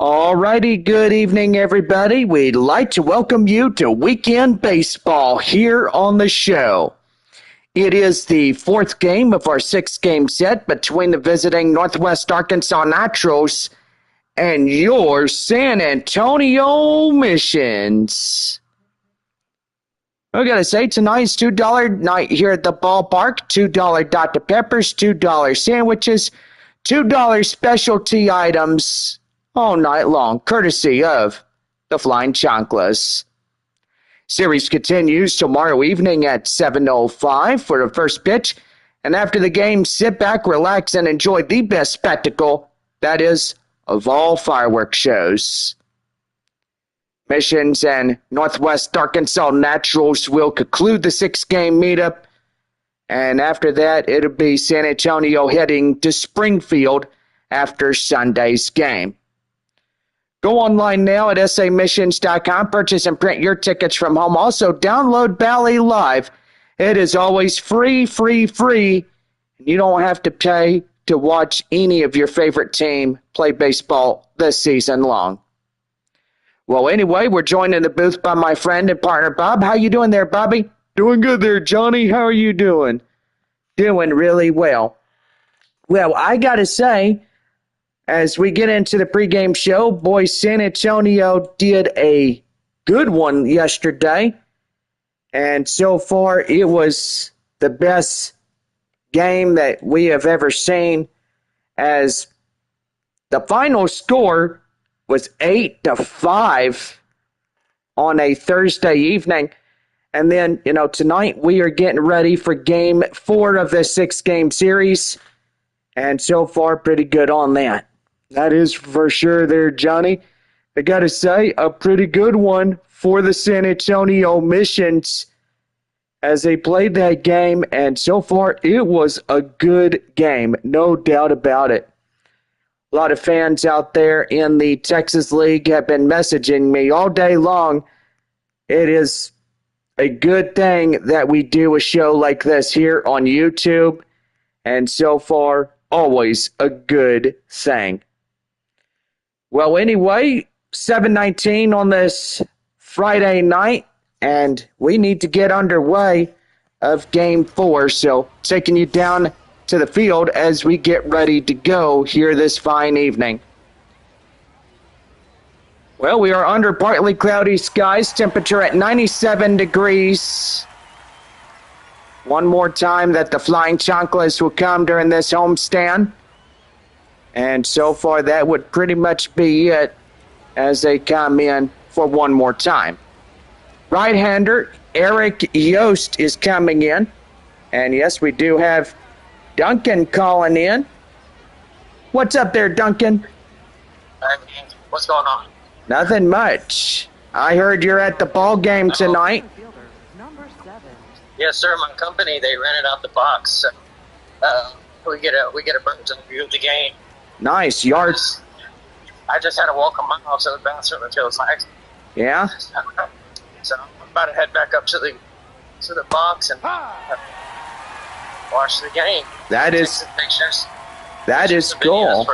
Alrighty, good evening, everybody. We'd like to welcome you to Weekend Baseball here on the show. It is the fourth game of our six-game set between the visiting Northwest Arkansas Naturals and your San Antonio Missions. I gotta say, tonight's $2 night here at the ballpark. $2 Dr. Peppers, $2 sandwiches, $2 specialty items all night long, courtesy of the Flying Chanclas. Series continues tomorrow evening at 7:05 for the first pitch. And after the game, sit back, relax, and enjoy the best spectacle, that is, of all fireworks shows. Missions and Northwest Arkansas Naturals will conclude the six-game meetup. And after that, it'll be San Antonio heading to Springfield after Sunday's game. Go online now at samissions.com. Purchase and print your tickets from home. Also, download Bally Live. It is always free. You don't have to pay to watch any of your favorite team play baseball this season long. Well, anyway, we're joined in the booth by my friend and partner, Bob. How you doing there, Bobby? Doing good there, Johnny. How are you doing? Doing really well. Well, I got to say, as we get into the pregame show, boy, San Antonio did a good one yesterday. And so far, it was the best game that we have ever seen, as the final score was 8-5 on a Thursday evening. And then, tonight we are getting ready for game 4 of the six-game series. And so far, pretty good on that. That is for sure there, Johnny. I got to say, a pretty good one for the San Antonio Missions as they played that game. And so far, it was a good game, no doubt about it. A lot of fans out there in the Texas League have been messaging me all day long. It is a good thing that we do a show like this here on YouTube. And so far, always a good thing. Well, anyway, 7:19 on this Friday night, and we need to get underway of Game 4. So taking you down to the field as we get ready to go here this fine evening. Well, we are under partly cloudy skies, temperature at 97 degrees. One more time that the Flying Chanclas will come during this homestand. And so far, that would pretty much be it as they come in for one more time. Right-hander Eric Yost is coming in. And yes, we do have Duncan calling in. What's up there, Duncan? Hey, what's going on? Nothing much. I heard you're at the ball game tonight. Yes, sir. My company, they rented out the box. We get a bird's eye view of the game. Nice. Yards. I just had to walk a mile to the bathroom, it feels like. Yeah? So I'm about to head back up to the box and watch the game. That is Take some pictures. That is cool.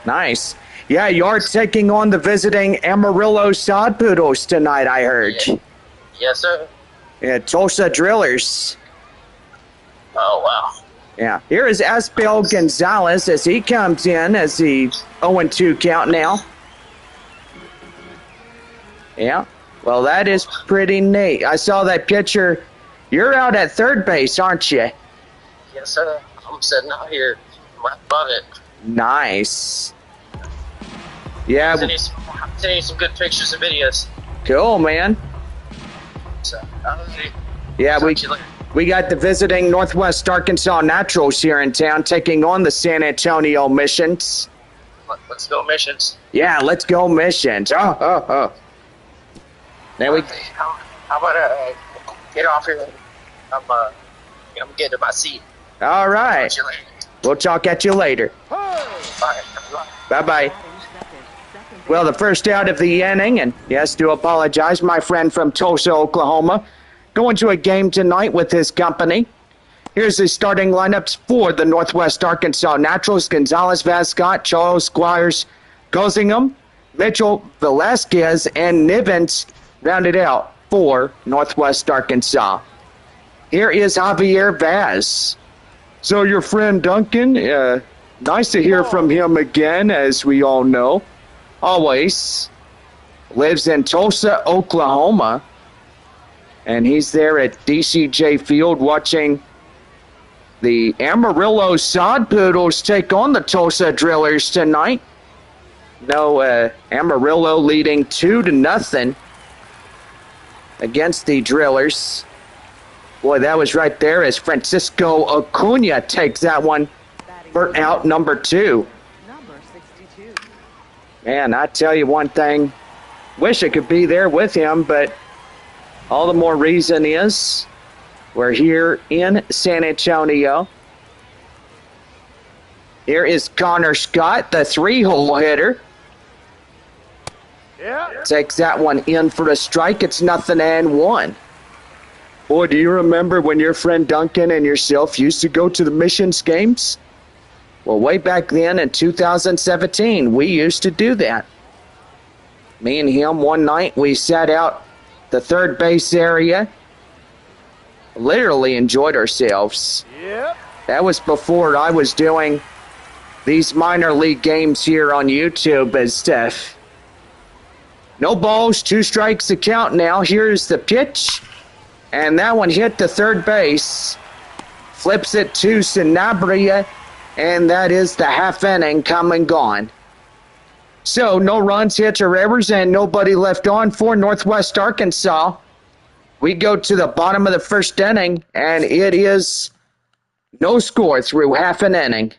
Nice. Yeah, you're taking on the visiting Amarillo Sod Poodles tonight, I heard. Yeah. Yes, sir. Yeah, Tulsa Drillers. Oh, wow. Yeah. Here is Aspel Gonzalez as he comes in as the 0-2 count now. Yeah. Well, that is pretty neat. I saw that pitcher. You're out at third base, aren't you? Yes, sir. I'm sitting out here right above it. Nice. Yeah. Sending you some good pictures and videos. Cool, man. So, yeah, we got the visiting Northwest Arkansas Naturals here in town taking on the San Antonio Missions. Let's go Missions. Yeah, let's go Missions. Oh. There we. How about get off here? I'm getting to my seat. All right. We'll talk at you later. Bye. Bye-bye. Well, the first out of the inning, and yes, do apologize, my friend from Tulsa, Oklahoma, going to a game tonight with his company. Here's the starting lineups for the Northwest Arkansas Naturals: Gonzalez, Vascott, Charles, Squires, Gozingham, Mitchell, Velasquez, and Nivens rounded out for Northwest Arkansas. Here is Javier Vaz. So your friend Duncan, nice to hear from him again, as we all know. Always lives in Tulsa, Oklahoma. And he's there at DCJ Field watching the Amarillo Sod Poodles take on the Tulsa Drillers tonight. No, Amarillo leading 2-0 against the Drillers. Boy, that was right there as Francisco Acuna takes that one for out number 2. Number 62. Man, I tell you one thing. Wish I could be there with him, but all the more reason is we're here in San Antonio. Here is Connor Scott, the 3-hole hitter. Yeah. Takes that one in for a strike. It's 0-1. Boy, do you remember when your friend Duncan and yourself used to go to the Missions games? Well, way back then in 2017, we used to do that. Me and him, one night, we sat out the third base area. Literally enjoyed ourselves. Yep. That was before I was doing these minor league games here on YouTube and stuff. No balls, 2 strikes to count now. Here's the pitch. And that one hit the third base. Flips it to Sanabria. And that is the half inning come and gone. So no runs, hits, or errors, and nobody left on for Northwest Arkansas. We go to the bottom of the first inning, and it is no score through half an inning.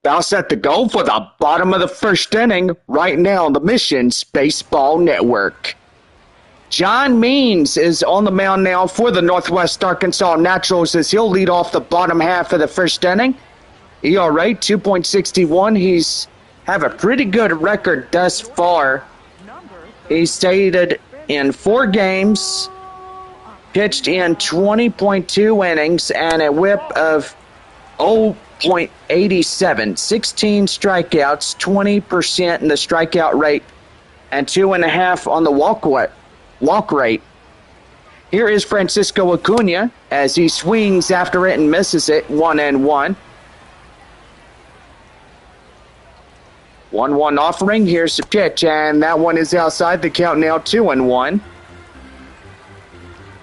Bounce at the goal for the bottom of the first inning right now on the Missions Baseball Network. John Means is on the mound now for the Northwest Arkansas Naturals as he'll lead off the bottom half of the first inning. ERA 2.61. He's have a pretty good record thus far. He stated in 4 games, pitched in 20.2 innings and a whip of 0.87, 16 strikeouts, 20% in the strikeout rate, and 2.5 on the walk rate. Here is Francisco Acuna as he swings after it and misses it, 1-1. 1-1 offering. Here's the pitch, and that one is outside. The count now 2-1.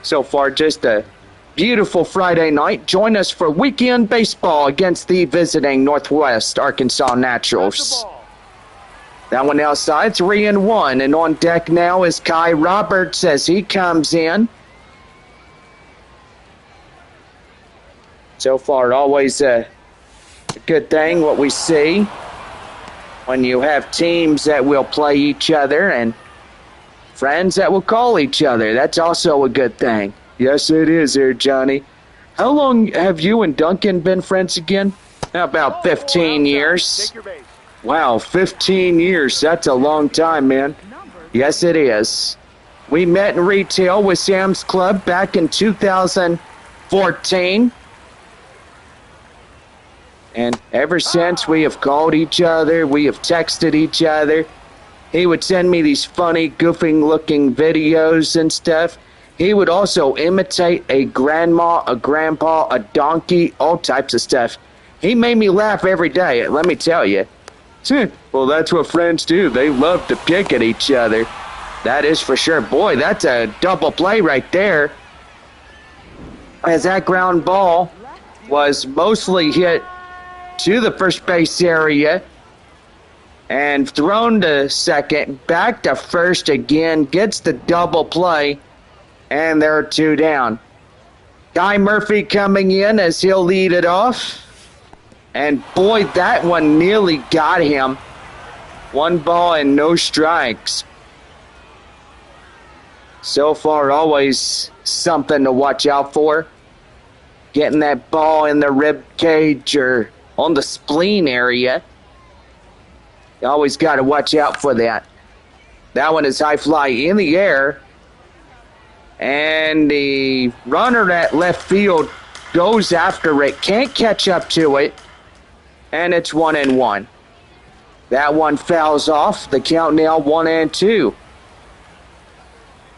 So far, just a beautiful Friday night. Join us for weekend baseball against the visiting Northwest Arkansas Naturals. That one outside, 3-1. And on deck now is Kai Roberts as he comes in. So far, always a good thing what we see when you have teams that will play each other and friends that will call each other. That's also a good thing. Yes, it is there, Johnny. How long have you and Duncan been friends again? About 15 years. Wow, 15 years. That's a long time, man. Yes, it is. We met in retail with Sam's Club back in 2014. And ever since, we have called each other, we have texted each other. He would send me these funny, goofing-looking videos and stuff. He would also imitate a grandma, a grandpa, a donkey, all types of stuff. He made me laugh every day, let me tell you. Well, that's what friends do. They love to pick at each other. That is for sure. Boy, that's a double play right there. As that ground ball was mostly hit to the first base area and thrown to second, back to first again, gets the double play, and there are 2 down. Guy Murphy coming in as he'll lead it off, and boy, that one nearly got him. 1 ball and no strikes. So far, always something to watch out for. Getting that ball in the rib cage or on the spleen area. You always got to watch out for that. That one is high fly in the air. And the runner at left field goes after it. Can't catch up to it. And it's 1-1. That one fouls off. The count now 1-2.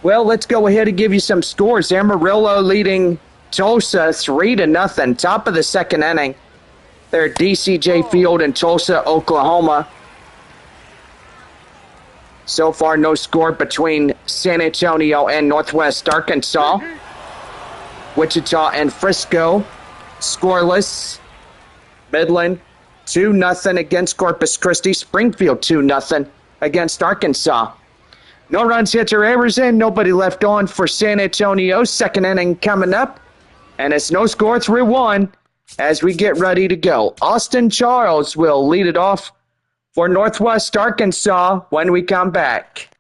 Well, let's go ahead and give you some scores. Amarillo leading Tulsa 3-0. Top of the second inning. They're at DCJ Field in Tulsa, Oklahoma. So far, no score between San Antonio and Northwest Arkansas. Wichita and Frisco, scoreless. Midland, 2-0 against Corpus Christi. Springfield, 2-0 against Arkansas. No runs, hits, or errors in. Nobody left on for San Antonio. Second inning coming up. And it's no score, 3-1. As we get ready to go, Austin Charles will lead it off for Northwest Arkansas when we come back.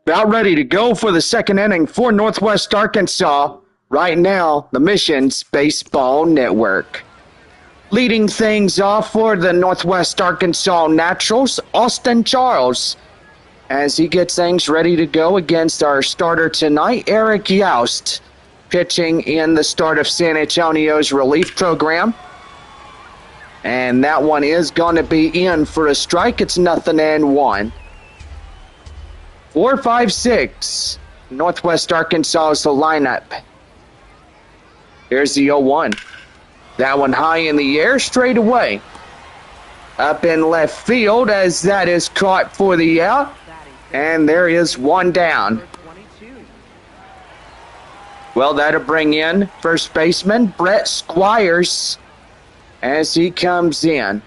About ready to go for the second inning for Northwest Arkansas. Right now, the Missions Baseball Network. Leading things off for the Northwest Arkansas Naturals, Austin Charles, as he gets things ready to go against our starter tonight, Eric Youst, pitching in the start of San Antonio's relief program. And that one is going to be in for a strike. It's 0-1. 4, 5, 6. Northwest Arkansas is the lineup. Here's the 0-1. That one high in the air, straight away. Up in left field as that is caught for the out. And there is one down. Well, that'll bring in first baseman Brett Squires as he comes in.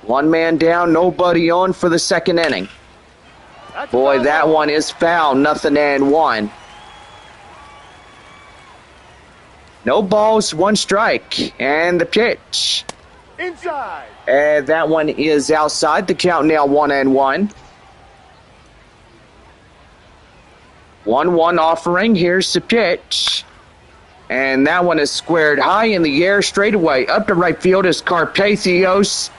One man down, nobody on for the second inning. Boy, that one is foul, 0-1. No balls, one strike, and the pitch. Inside. And that one is outside. The count now 1-1. 1-1 offering. Here's the pitch. And that one is squared high in the air, straight away. Up to right field is Carpathios.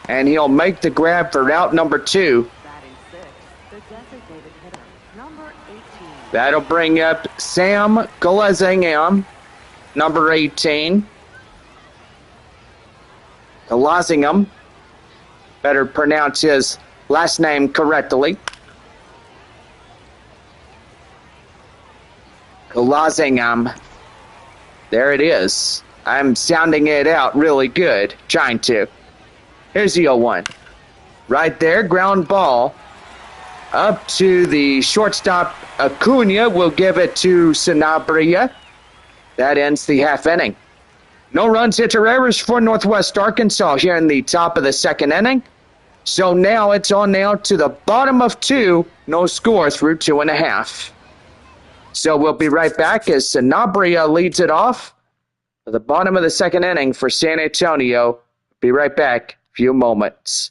And he'll make the grab for out number 2. That'll bring up Sam Galazingham, number 18. Galazingham. Better pronounce his last name correctly. Galazingham. There it is. I'm sounding it out really good. Trying to. Here's the 0-1. Right there, ground ball. Up to the shortstop, Acuna will give it to Sanabria. That ends the half inning. No runs, hits, or errors for Northwest Arkansas here in the top of the second inning. So now it's on now to the bottom of 2. No score through 2.5. So we'll be right back as Sanabria leads it off at the bottom of the second inning for San Antonio. Be right back. Few moments.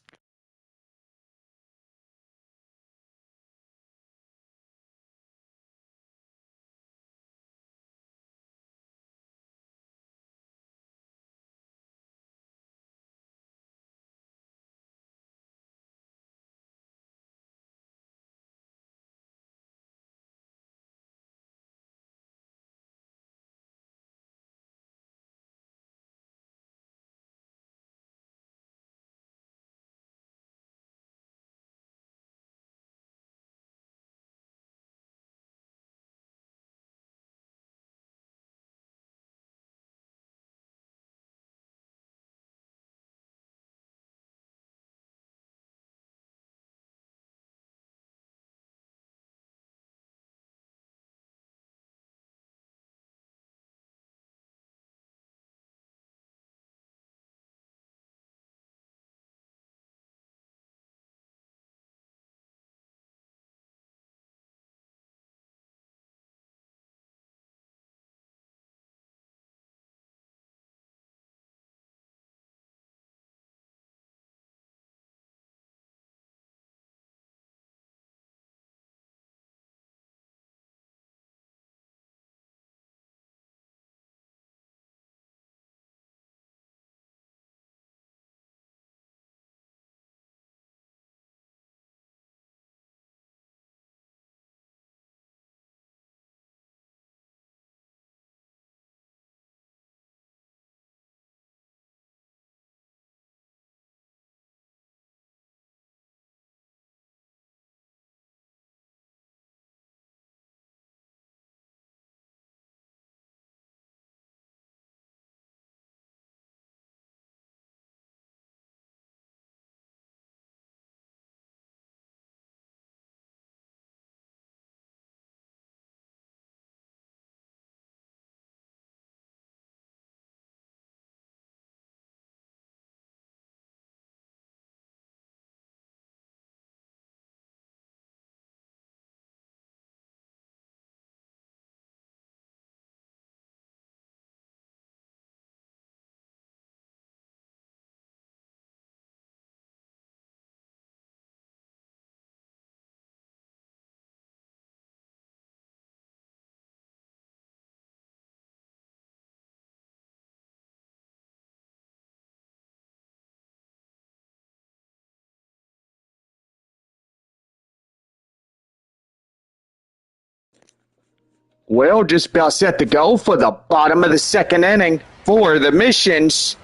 Well, just about set to go for the bottom of the second inning for the Missions.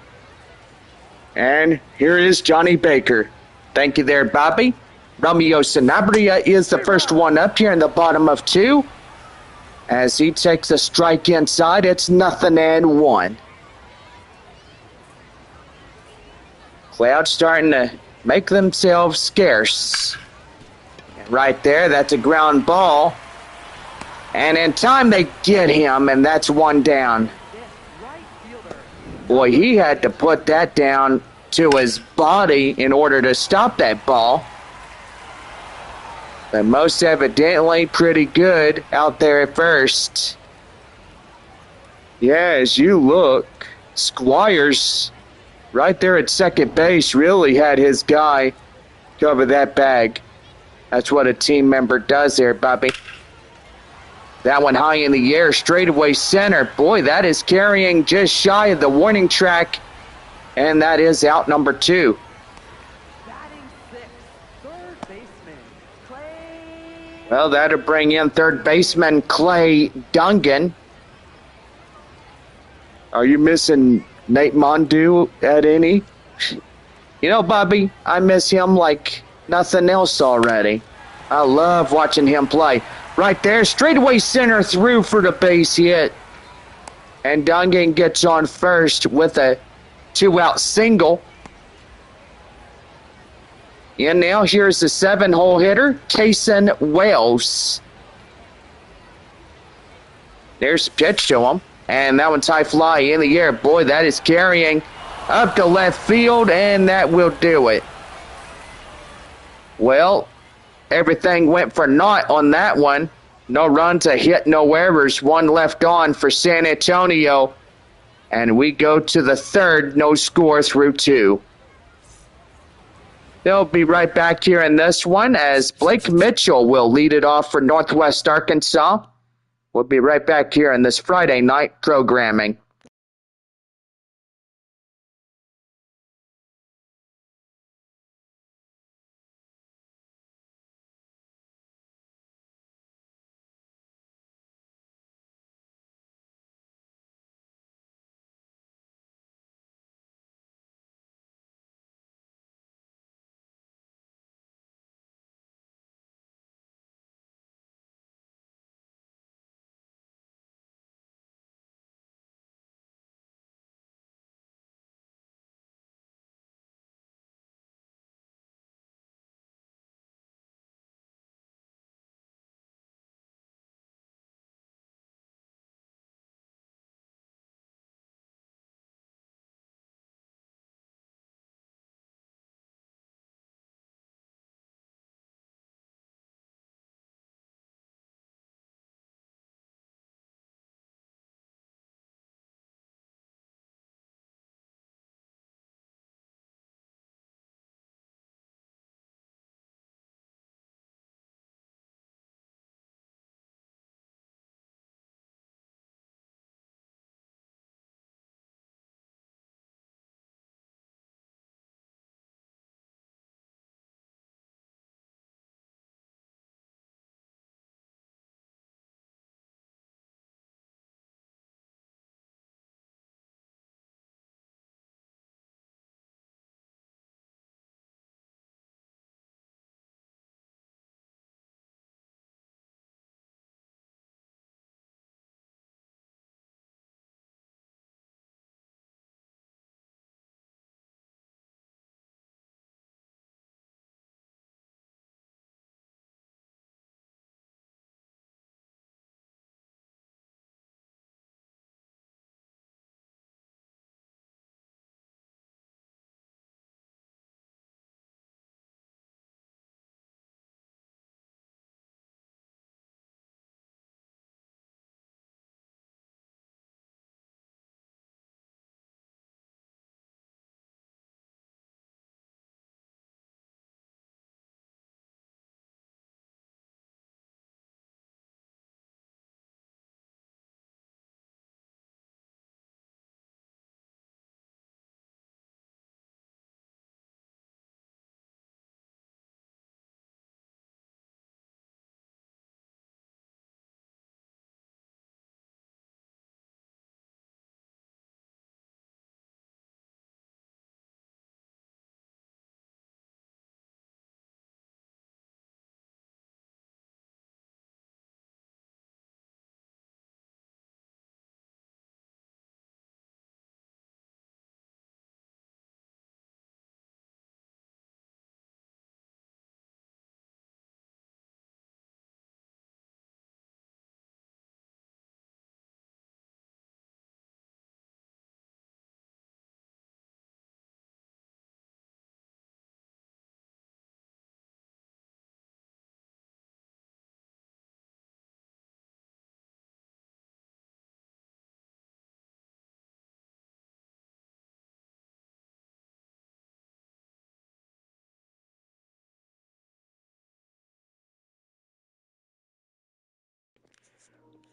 And here is Johnny Baker. Thank you there, Bobby. Romeo Sanabria is the first one up here in the bottom of 2. As he takes a strike inside, it's 0-1. Clouds starting to make themselves scarce. And right there, that's a ground ball. And in time, they get him, and that's 1 down. Boy, he had to put that down to his body in order to stop that ball. But most evidently pretty good out there at first. Yeah, as you look, Squires right there at second base really had his guy cover that bag. That's what a team member does there, Bobby. That one high in the air, straightaway center. Boy, that is carrying just shy of the warning track. And that is out number 2. Batting 6, third baseman, Clay. Well, that'll bring in third baseman Clay Dungan. Are you missing Nate Mondu at any? You know, Bobby, I miss him like nothing else already. I love watching him play. Right there, straightaway center through for the base hit. And Dungan gets on first with a 2-out single. And now here's the 7-hole hitter, Kason Wells. There's a pitch to him. And that one's high fly in the air. Boy, that is carrying up to left field, and that will do it. Well, everything went for naught on that one. No runs, a hit, no errors. 1 left on for San Antonio. And we go to the third, no score through 2. They'll be right back here in this one as Blake Mitchell will lead it off for Northwest Arkansas. We'll be right back here in this Friday night programming.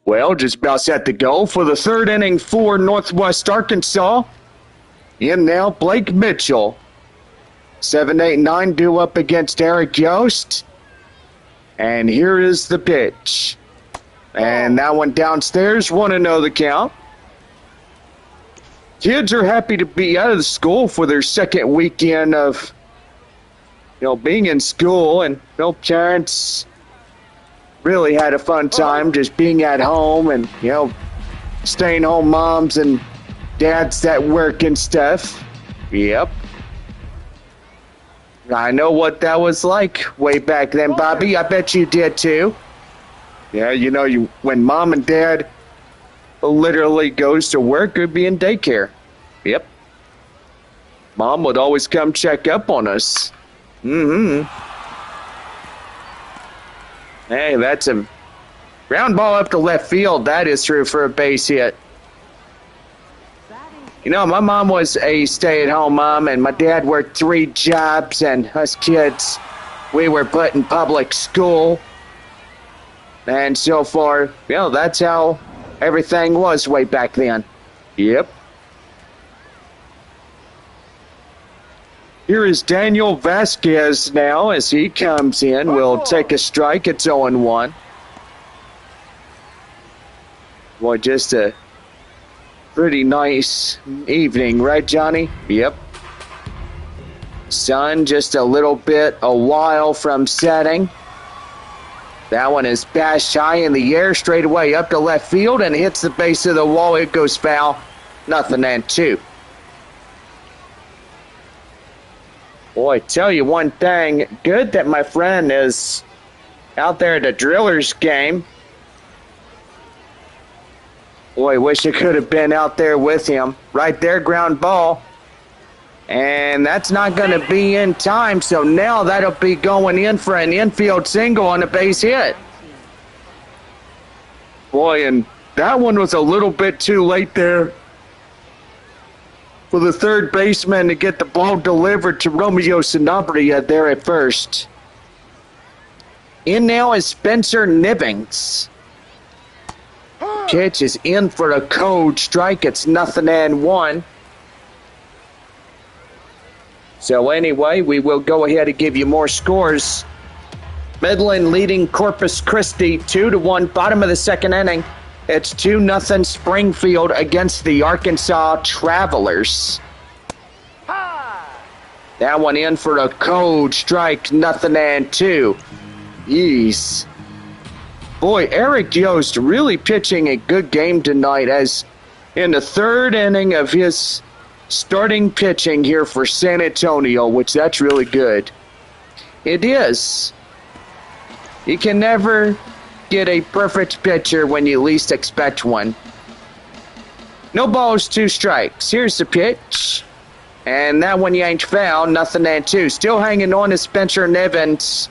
Well, just about set to go for the third inning for Northwest Arkansas. In now, Blake Mitchell. 7, 8, 9 due up against Eric Yost. And here is the pitch. And that one downstairs, 1-0 the count. Kids are happy to be out of the school for their second weekend of, being in school. And, parents really had a fun time just being at home and, staying home moms and dads that work and stuff. Yep. I know what that was like way back then, Bobby. I bet you did too. Yeah, when mom and dad literally goes to work, could be in daycare. Yep. Mom would always come check up on us. Mm-hmm. Hey, that's a ground ball up to left field. That is through for a base hit. My mom was a stay-at-home mom, and my dad worked 3 jobs, and us kids, we were put in public school. And so far, that's how everything was way back then. Yep. Here is Daniel Vasquez now as he comes in. Will take a strike. It's 0-1. Boy, just a pretty nice evening, right, Johnny? Yep. Sun just a little bit a while from setting. That one is bashed high in the air, straight away up to left field, and hits the base of the wall. It goes foul. 0-2. Boy, tell you one thing. Good that my friend is out there at the Drillers game. Boy, wish I could have been out there with him. Right there, ground ball. And that's not going to be in time, so now that'll be going in for an infield single on a base hit. Boy, and that one was a little bit too late there for the third baseman to get the ball delivered to Romeo Sanabria there at first. In now is Spencer Nivings. Pitch is in for a cold strike. It's 0-1. So anyway, we will go ahead and give you more scores. Midland leading Corpus Christi 2-1, bottom of the second inning. It's 2-0 Springfield against the Arkansas Travelers. That one in for a cold strike, 0-2. Yeez. Boy, Eric Yost really pitching a good game tonight as in the third inning of his starting pitching here for San Antonio, which that's really good. It is. You can never get a perfect pitcher when you least expect one. No balls, 2 strikes. Here's the pitch. And that one yanked foul, 0-2. Still hanging on to Spencer Nivens.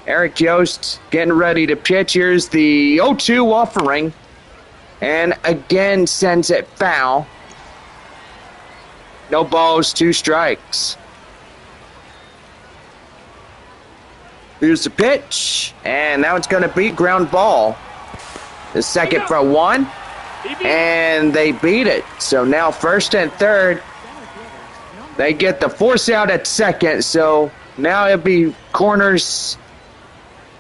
Eric Yost getting ready to pitch. Here's the 0-2 offering. And again sends it foul. No balls, 2 strikes. Here's the pitch. And now it's going to be ground ball. The second for 1. And they beat it. So now first and third. They get the force out at second. So now it'll be corners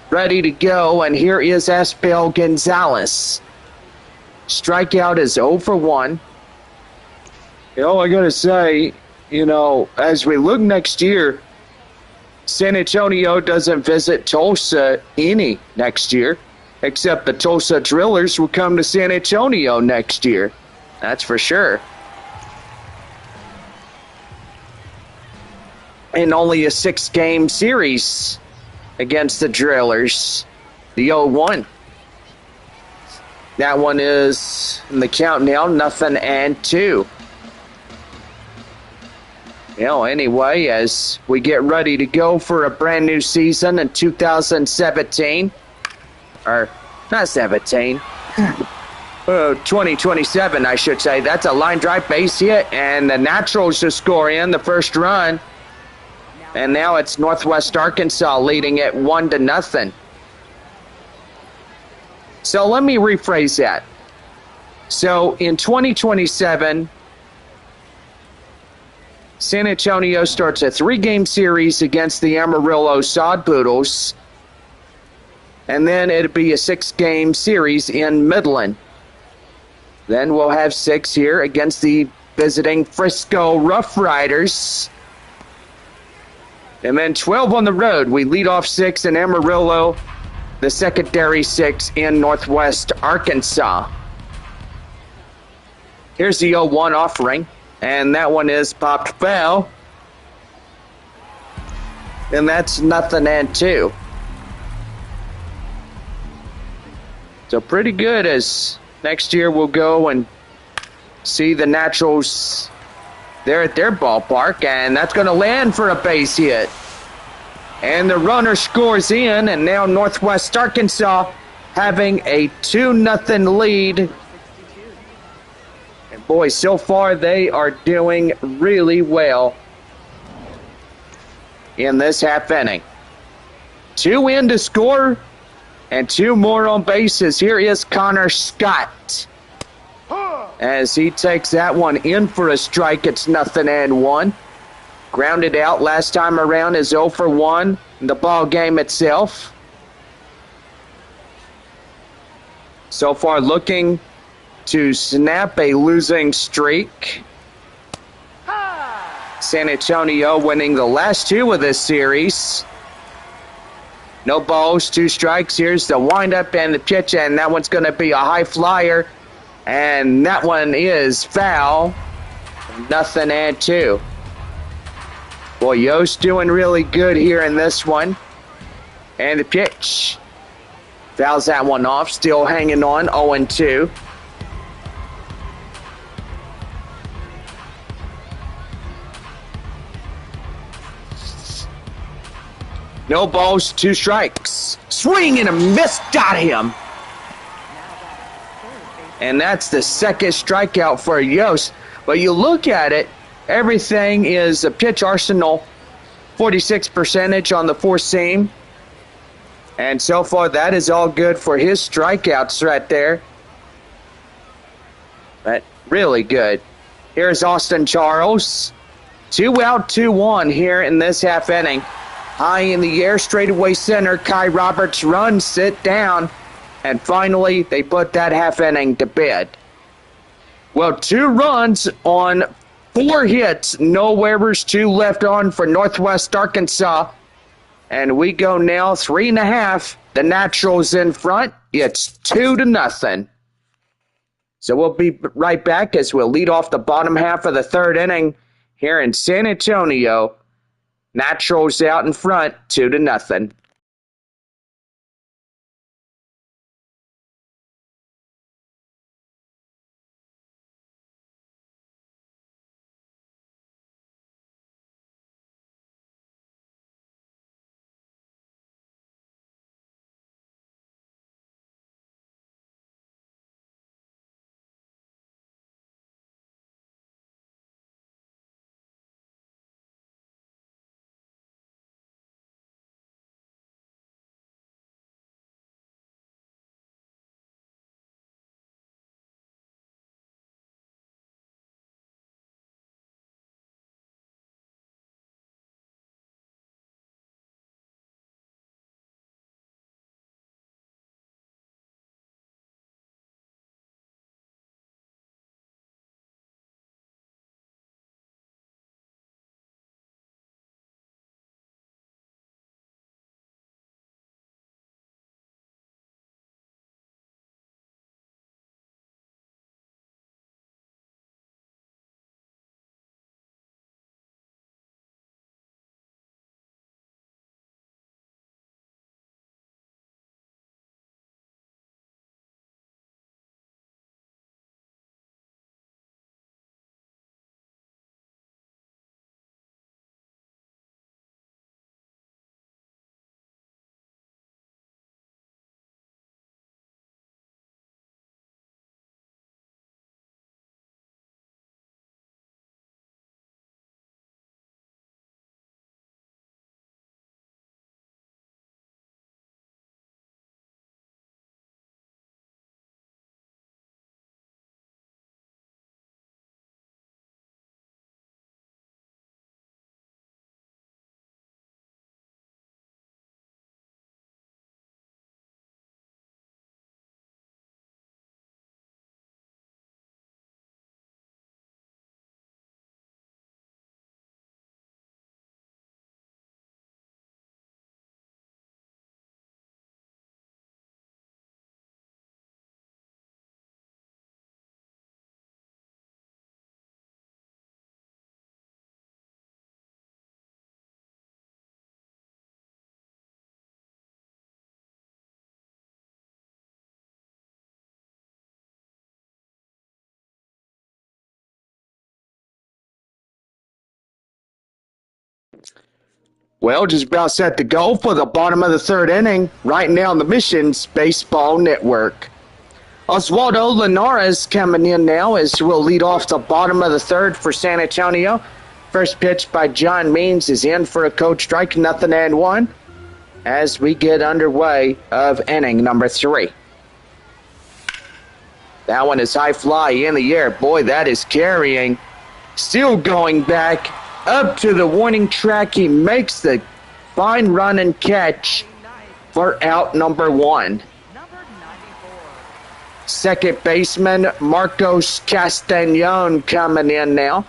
ready to go, and here is Aspel Gonzalez. Strikeout is 0-1. I gotta say, as we look next year, San Antonio doesn't visit Tulsa any next year, except the Tulsa Drillers will come to San Antonio next year. That's for sure. And only a 6-game series against the Drillers. The 0-1. That one is in the count now, 0-2. Anyway, as we get ready to go for a brand new season in 2017, or not 17, 2027, I should say. That's a line drive base hit, and the Naturals just score in the first run. And now it's Northwest Arkansas leading it 1-0. So let me rephrase that. So in 2027, San Antonio starts a 3-game series against the Amarillo Sod Poodles, and then it'll be a 6-game series in Midland. Then we'll have 6 here against the visiting Frisco Rough Riders. And then 12 on the road. We lead off 6 in Amarillo, the secondary 6 in Northwest Arkansas. Here's the 0-1 offering, and that one is popped foul. And that's 0-2. So pretty good, as next year we'll go and see the Naturals there at their ballpark, and that's going to land for a base hit. And the runner scores in, and now Northwest Arkansas having a 2-0 lead. And boy, so far they are doing really well in this half inning. 2 in to score, and 2 more on bases. Here is Connor Scott. As he takes that one in for a strike, it's 0-1. Grounded out last time around is 0 for 1 in the ball game itself. So far looking to snap a losing streak. San Antonio winning the last 2 of this series. No balls, 2 strikes. Here's the windup and the pitch, and that one's going to be a high flyer. And that one is foul. 0-2. Boy, Yost doing really good here in this one. And the pitch. Fouls that one off. Still hanging on. 0-2. No balls, 2 strikes. Swing and a miss. Got him. And that's the second strikeout for Yost. But you look at it, everything is a pitch arsenal, 46 percentage on the 4-seam. And so far, that is all good for his strikeouts right there. But really good. Here's Austin Charles. 2 out, 2-1 here in this half inning. High in the air, straightaway center. Kai Roberts runs, sit down. And finally, they put that half inning to bed. Well, 2 runs on 4 hits. No errors, 2 left on for Northwest Arkansas. And we go now 3.5. The Naturals in front. It's 2-0. So we'll be right back as we'll lead off the bottom half of the 3rd inning here in San Antonio. Naturals out in front, 2-0. Well, just about set to go for the bottom of the third inning right now on the Missions Baseball Network. Oswaldo Linares coming in now as we'll lead off the bottom of the third for San Antonio. First pitch by John Means is in for a code strike, 0-1 as we get underway of inning number 3. That one is high fly in the air. Boy, that is carrying. Still going back up to the warning track. He makes the fine run and catch for out number 1. Number 94. Second baseman Marcos Castañon coming in now.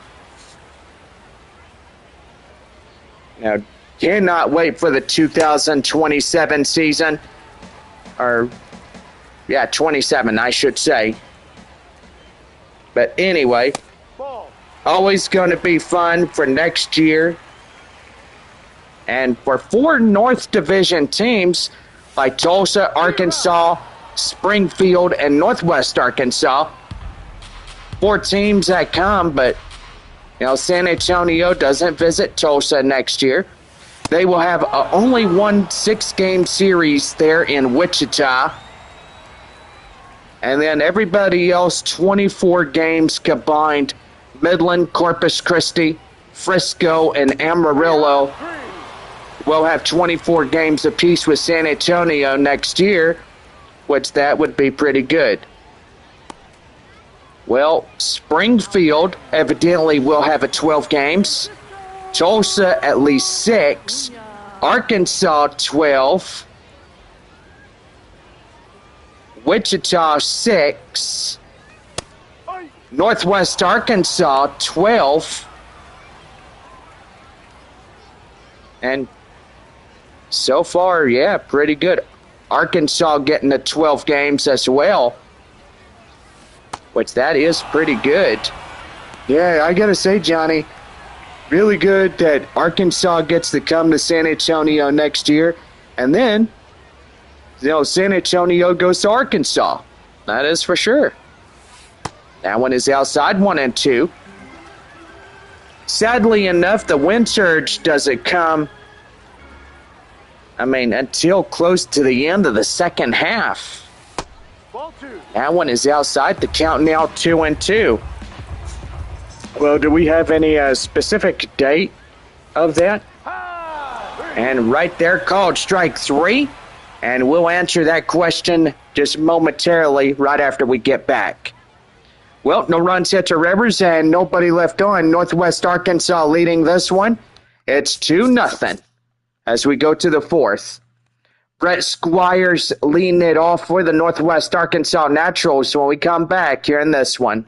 Now, cannot wait for the 2027 season. 27, I should say. But anyway, always going to be fun for next year. And for 4 North Division teams like Tulsa, Arkansas, Springfield, and Northwest Arkansas, 4 teams that come, but San Antonio doesn't visit Tulsa next year. They will have only one 6-game series there in Wichita. And then everybody else, 24 games combined. Midland, Corpus Christi, Frisco, and Amarillo will have 24 games apiece with San Antonio next year, which that would be pretty good. Well, Springfield evidently will have 12 games. Tulsa at least 6. Arkansas 12. Wichita 6. Northwest Arkansas 12. And so far, yeah, pretty good. Arkansas getting the 12 games as well, which that is pretty good. Yeah, I gotta say, Johnny, really good that Arkansas gets to come to San Antonio next year. And then, San Antonio goes to Arkansas. That is for sure. That one is outside, 1-2. Sadly enough, the wind surge doesn't come, until close to the end of the second half. That one is outside, the count now 2-2. Well, do we have any specific date of that? And right there, called strike 3. And we'll answer that question just momentarily right after we get back. Well, no runs hit to Rivers and nobody left on. Northwest Arkansas leading this one. It's 2-0 as we go to the 4th. Brett Squires leading it off for the Northwest Arkansas Naturals when we come back here in this one.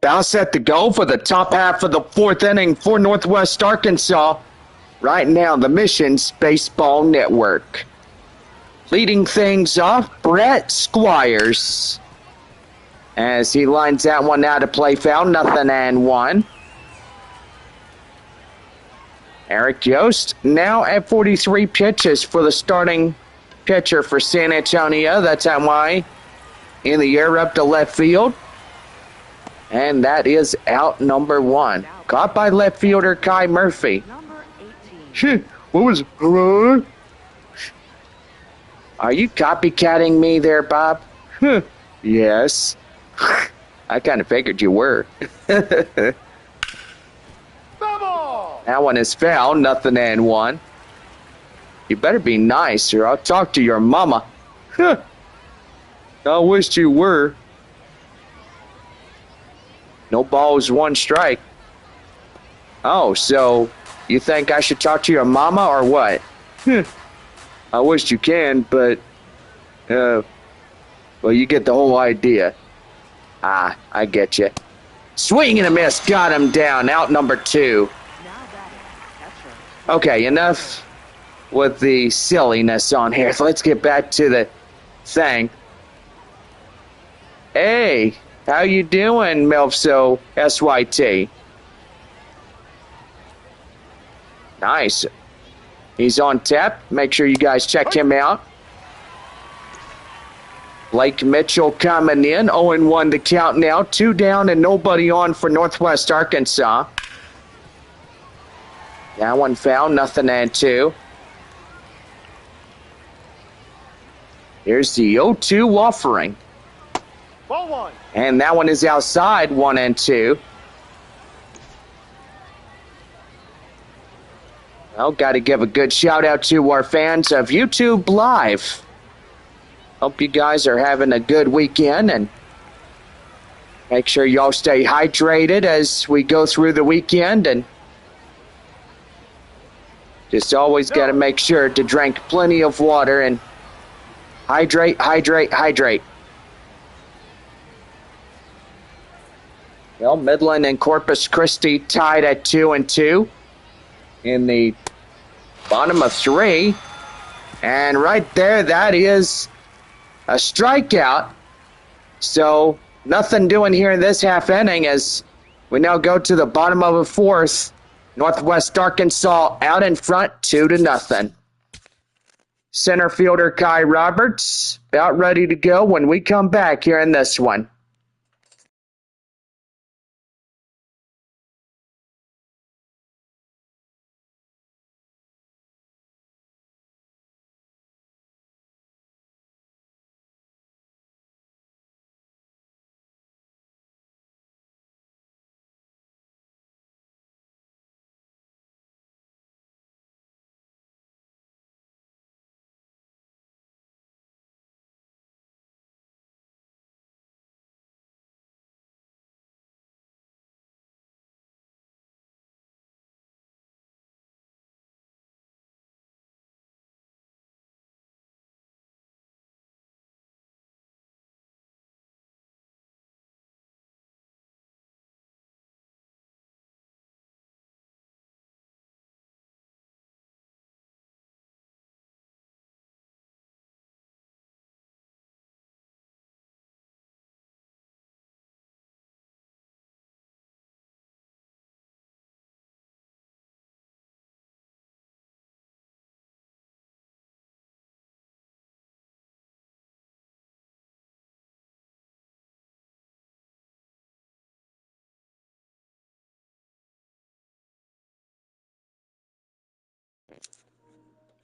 About set to go for the top half of the fourth inning for Northwest Arkansas. Right now, the Missions Baseball Network. Leading things off, Brett Squires. As he lines that one out to play foul, 0-1. Eric Yost now at 43 pitches for the starting pitcher for San Antonio. That's why in the air up to left field. And that is out number 1. Caught by left fielder Kai Murphy. Number 18. Shit, what was... Are you copycatting me there, Bob? Yes. I kind of figured you were. That one is foul, 0-1. You better be nice or I'll talk to your mama. I wished you were. No balls, 1 strike. Oh, so you think I should talk to your mama or what? I wish you can, but, well, you get the whole idea. Ah, I get you. Swing and a miss, got him down, out number 2. Now batting, catcher. Okay, enough with the silliness on here. So let's get back to the thing. Hey, how you doing, Melfso SYT? Nice. He's on tap. Make sure you guys check him out. Blake Mitchell coming in. 0-1 to count now. 2 down and nobody on for Northwest Arkansas. That one foul. 0-2. Here's the 0-2 offering. Ball 1. And that one is outside. 1-2. Well, got to give a good shout out to our fans of YouTube Live. Hope you guys are having a good weekend and make sure y'all stay hydrated as we go through the weekend and just always got to make sure to drink plenty of water and hydrate. Well, Midland and Corpus Christi tied at 2-2 in the bottom of 3. And right there, that is a strikeout. So nothing doing here in this half inning as we now go to the bottom of the 4th. Northwest Arkansas out in front, 2-0. Center fielder Kai Roberts about ready to go when we come back here in this one.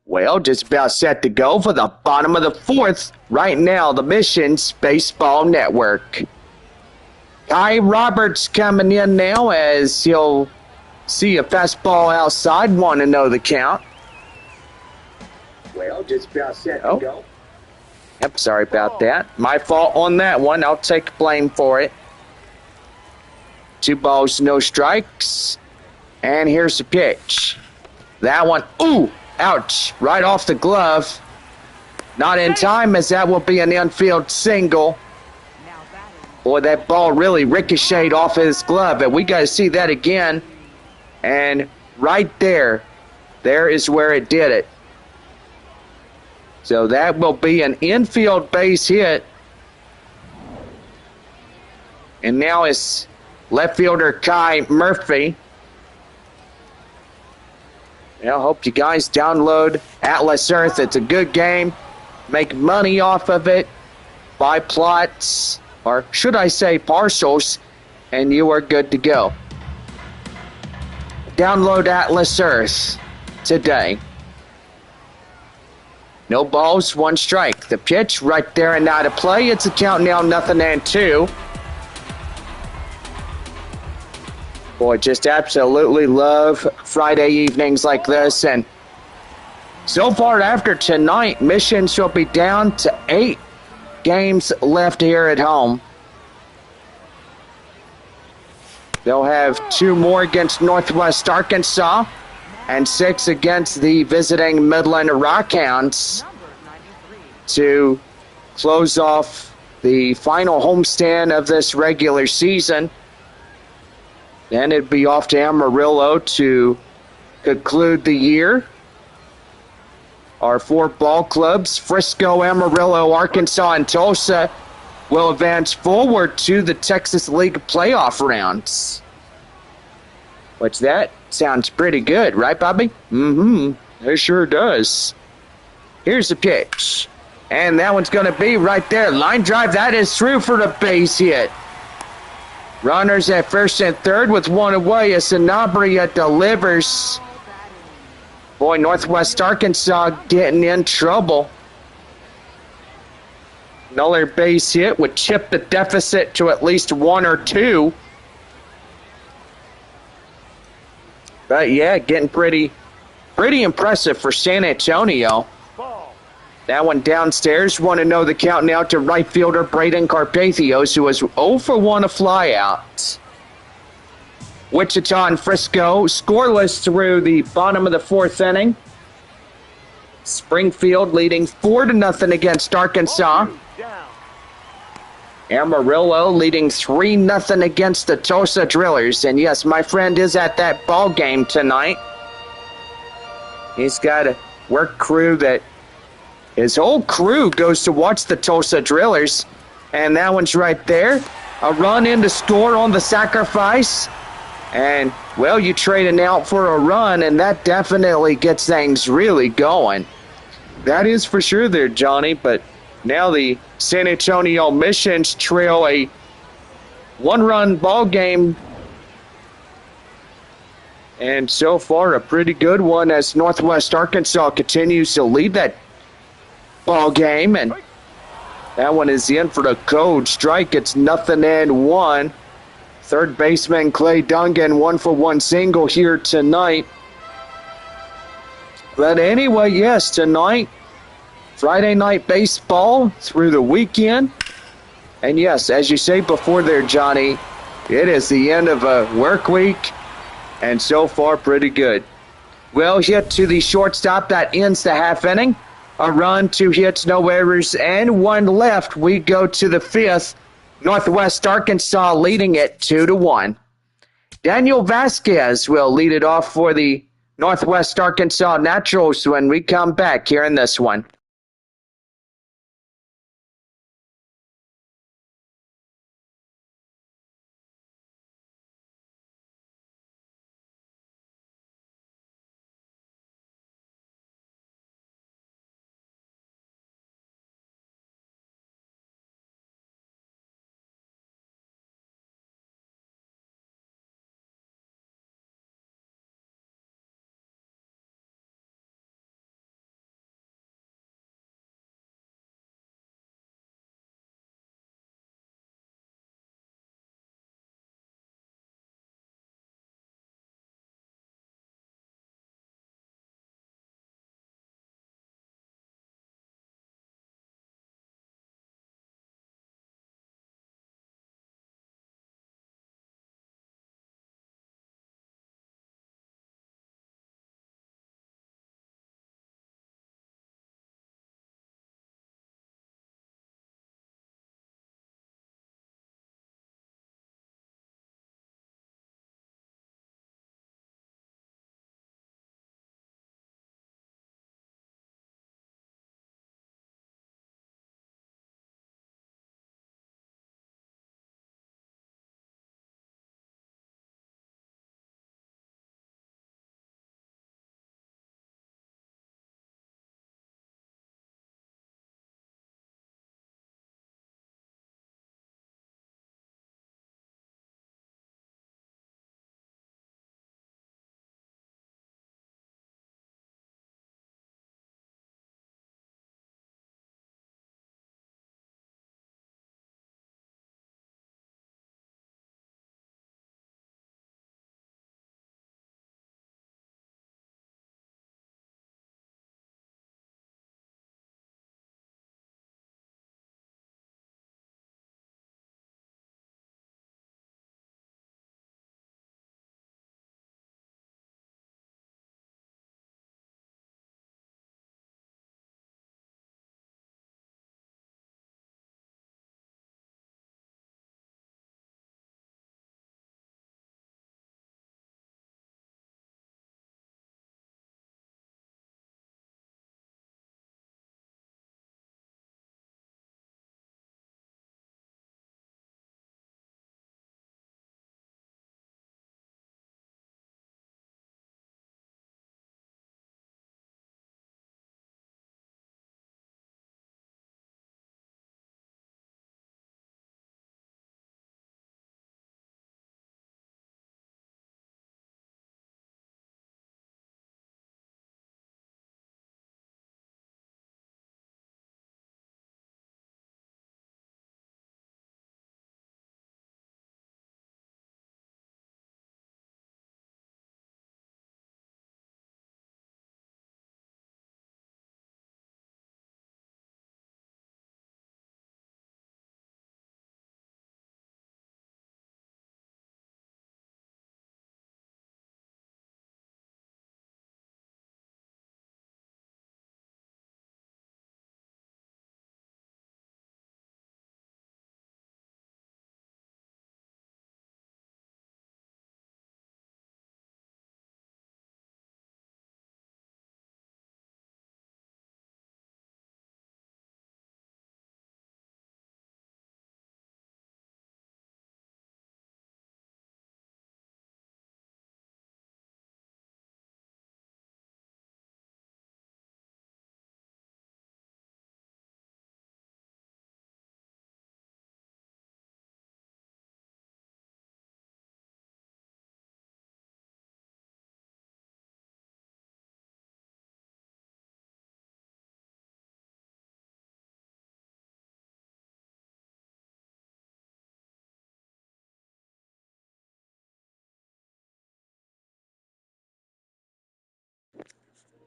Well, just about set to go for the bottom of the 4th. Right now, the Missions Baseball Network. Kai Roberts coming in now as he'll see a fastball outside. 1-0 the count. Well, just about set to go. Yep, sorry about that. My fault on that one. I'll take blame for it. 2 balls, no strikes. And here's the pitch. That one, ooh! Ouch, right off the glove. Not in time as that will be an infield single. Now batting, Boy, that ball really ricocheted off his glove, and we got to see that again. And right there is where it did it. So that will be an infield base hit. And now it's left fielder Kai Murphy. I hope you guys download Atlas Earth. It's a good game. Make money off of it. Buy plots, or should I say parcels, and you are good to go. Download Atlas Earth today. No balls, one strike. The pitch right there and out of play. It's a count now, 0-2. Boy, just absolutely love Friday evenings like this. And so far after tonight, Mission shall be down to 8 games left here at home. They'll have 2 more against Northwest Arkansas and 6 against the visiting Midland Rockhounds to close off the final homestand of this regular season. Then it'd be off to Amarillo to conclude the year. Our 4 ball clubs, Frisco, Amarillo, Arkansas, and Tulsa, will advance forward to the Texas League playoff rounds. Which that sounds pretty good, right, Bobby? It sure does. Here's the pitch. And that one's going to be right there. Line drive, that is through for the base hit. Runners at first and third with 1 away as Sanabria delivers. Boy, Northwest Arkansas getting in trouble. Another base hit would chip the deficit to at least 1 or 2. But yeah, getting pretty impressive for San Antonio. That one downstairs. Want to know the count now to right fielder Braden Carpathios, who was 0 for 1 a flyout. Wichita and Frisco scoreless through the bottom of the 4th inning. Springfield leading 4-0 against Arkansas. Amarillo leading 3-0 against the Tulsa Drillers. And yes, my friend is at that ball game tonight. He's got a work crew that his whole crew goes to watch the Tulsa Drillers. And that one's right there. A run in to score on the sacrifice. And, well, you trade an out for a run, and that definitely gets things really going. That is for sure there, Johnny. But now the San Antonio Missions trail a 1-run ball game. And so far, a pretty good one as Northwest Arkansas continues to lead that ball game. And that one is in for the code strike. It's 0-1. Third baseman Clay Dungan, 1 for 1 single here tonight. But anyway, yes, tonight, Friday night baseball through the weekend. And yes, as you say before there, Johnny, it is the end of a work week, and so far pretty good. Well hit to the shortstop, that ends the half inning. A run, 2 hits, no errors, and 1 left. We go to the 5th. Northwest Arkansas leading it 2-1. Daniel Vasquez will lead it off for the Northwest Arkansas Naturals when we come back here in this one.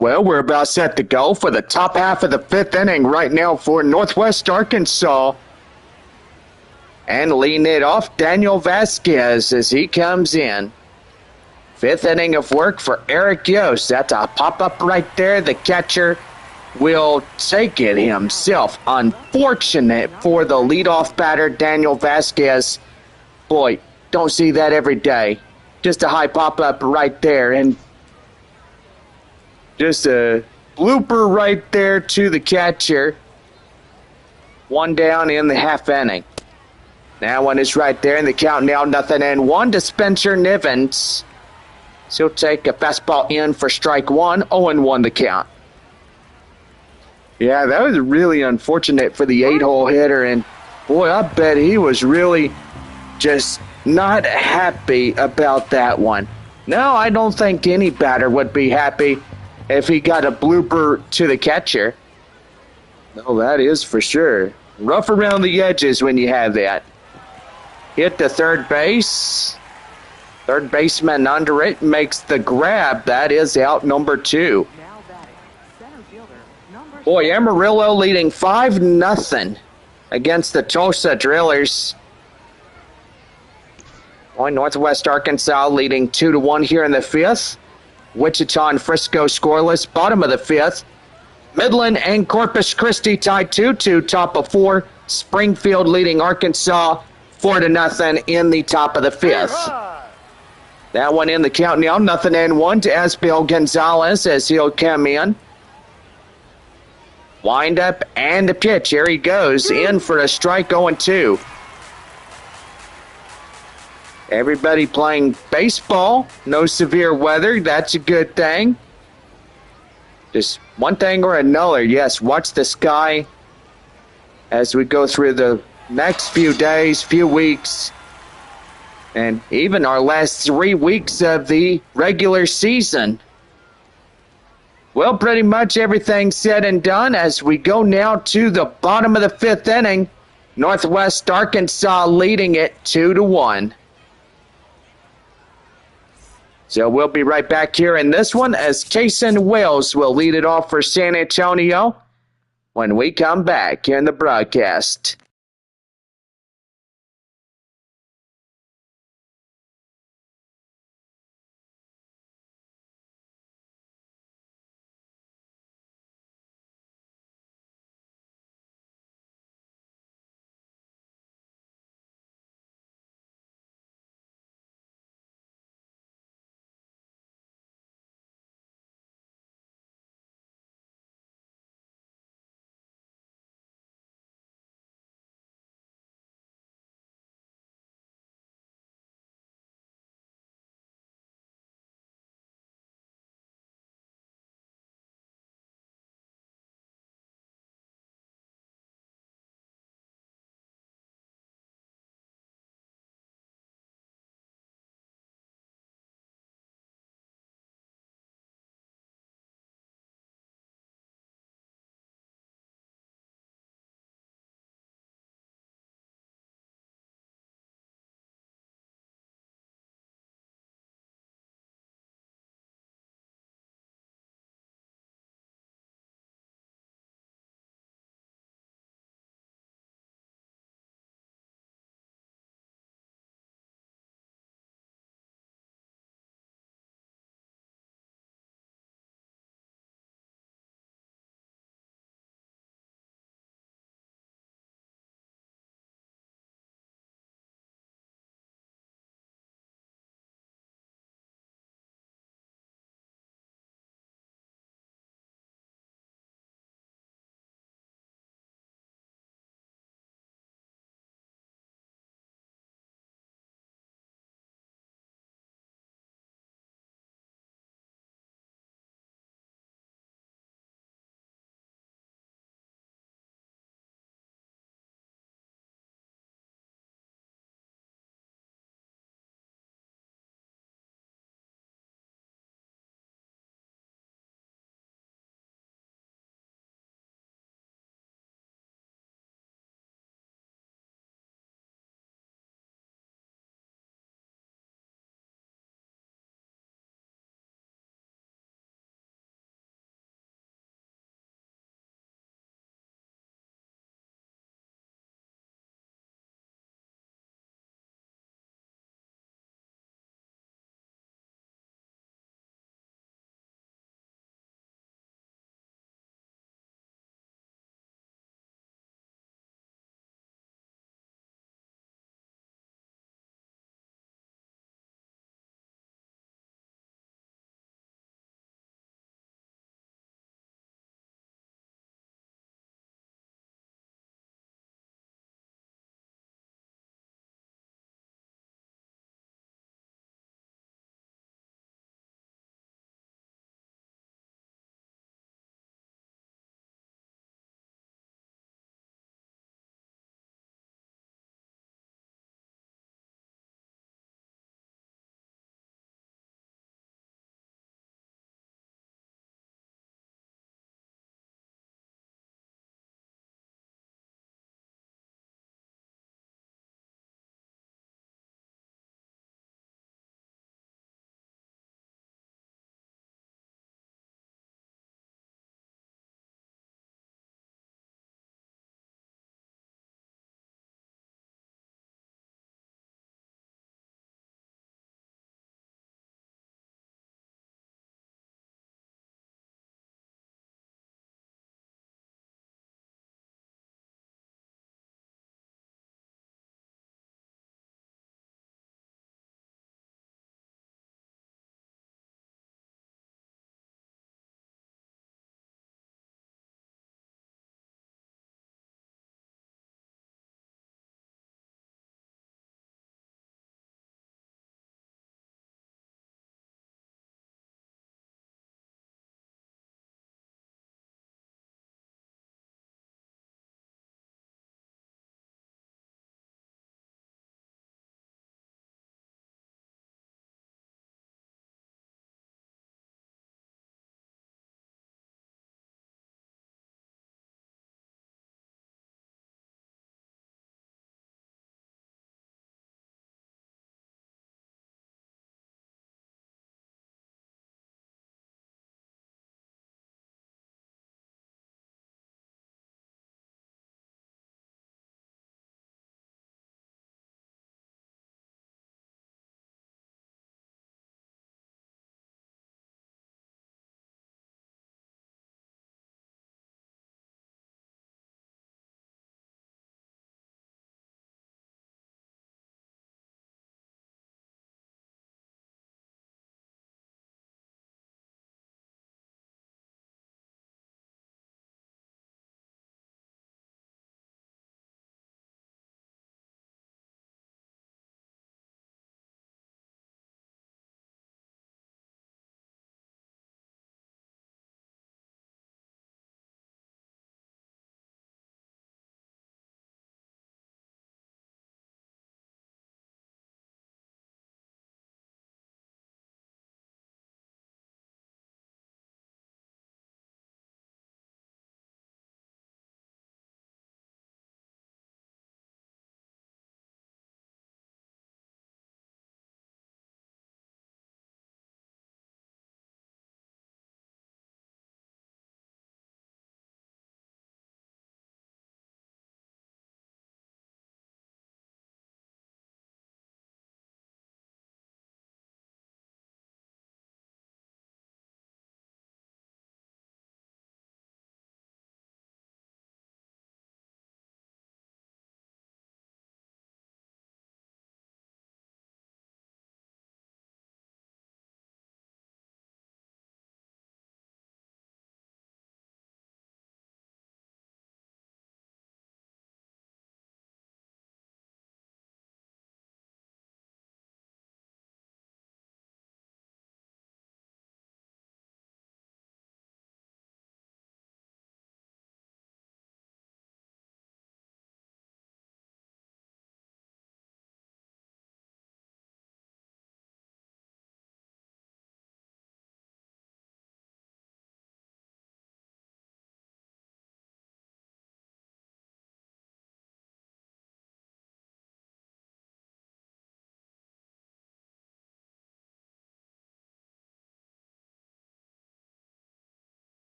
Well, we're about set to go for the top half of the fifth inning right now for Northwest Arkansas. And leading it off, Daniel Vasquez as he comes in. Fifth inning of work for Eric Yost. That's a pop-up right there. The catcher will take it himself. Unfortunate for the leadoff batter, Daniel Vasquez. Boy, don't see that every day. Just a high pop-up right there. And just a blooper right there to the catcher. One down in the half inning. That one is right there in the count now, 0-1 to Spencer Nivens. So he'll take a fastball in for strike one, 0-1 the count. Yeah, that was really unfortunate for the 8-hole hitter, and boy, I bet he was really just not happy about that one. No, I don't think any batter would be happy if he got a blooper to the catcher. No, that is for sure. Rough around the edges when you have that. Hit to third base. Third baseman under it makes the grab. That is out number 2. Now batting, center fielder, number Boy, Amarillo leading 5-0 against the Tulsa Drillers. Boy, Northwest Arkansas leading 2-1 here in the fifth. Wichita and Frisco scoreless, bottom of the fifth. Midland and Corpus Christi tied 2-2, top of 4. Springfield leading Arkansas 4-0 in the top of the fifth. That one in the count now, 0-1 to Esbiel Gonzalez as he'll come in. Wind up and a pitch. Here he goes in for a strike, 0-2. Everybody playing baseball. No severe weather. That's a good thing. Just one thing or another. Yes, watch the sky as we go through the next few days, few weeks, and even our last 3 weeks of the regular season. Well, pretty much everything said and done as we go now to the bottom of the fifth inning. Northwest Arkansas leading it 2-1. So we'll be right back here in this one as Kason Wells will lead it off for San Antonio when we come back here in the broadcast.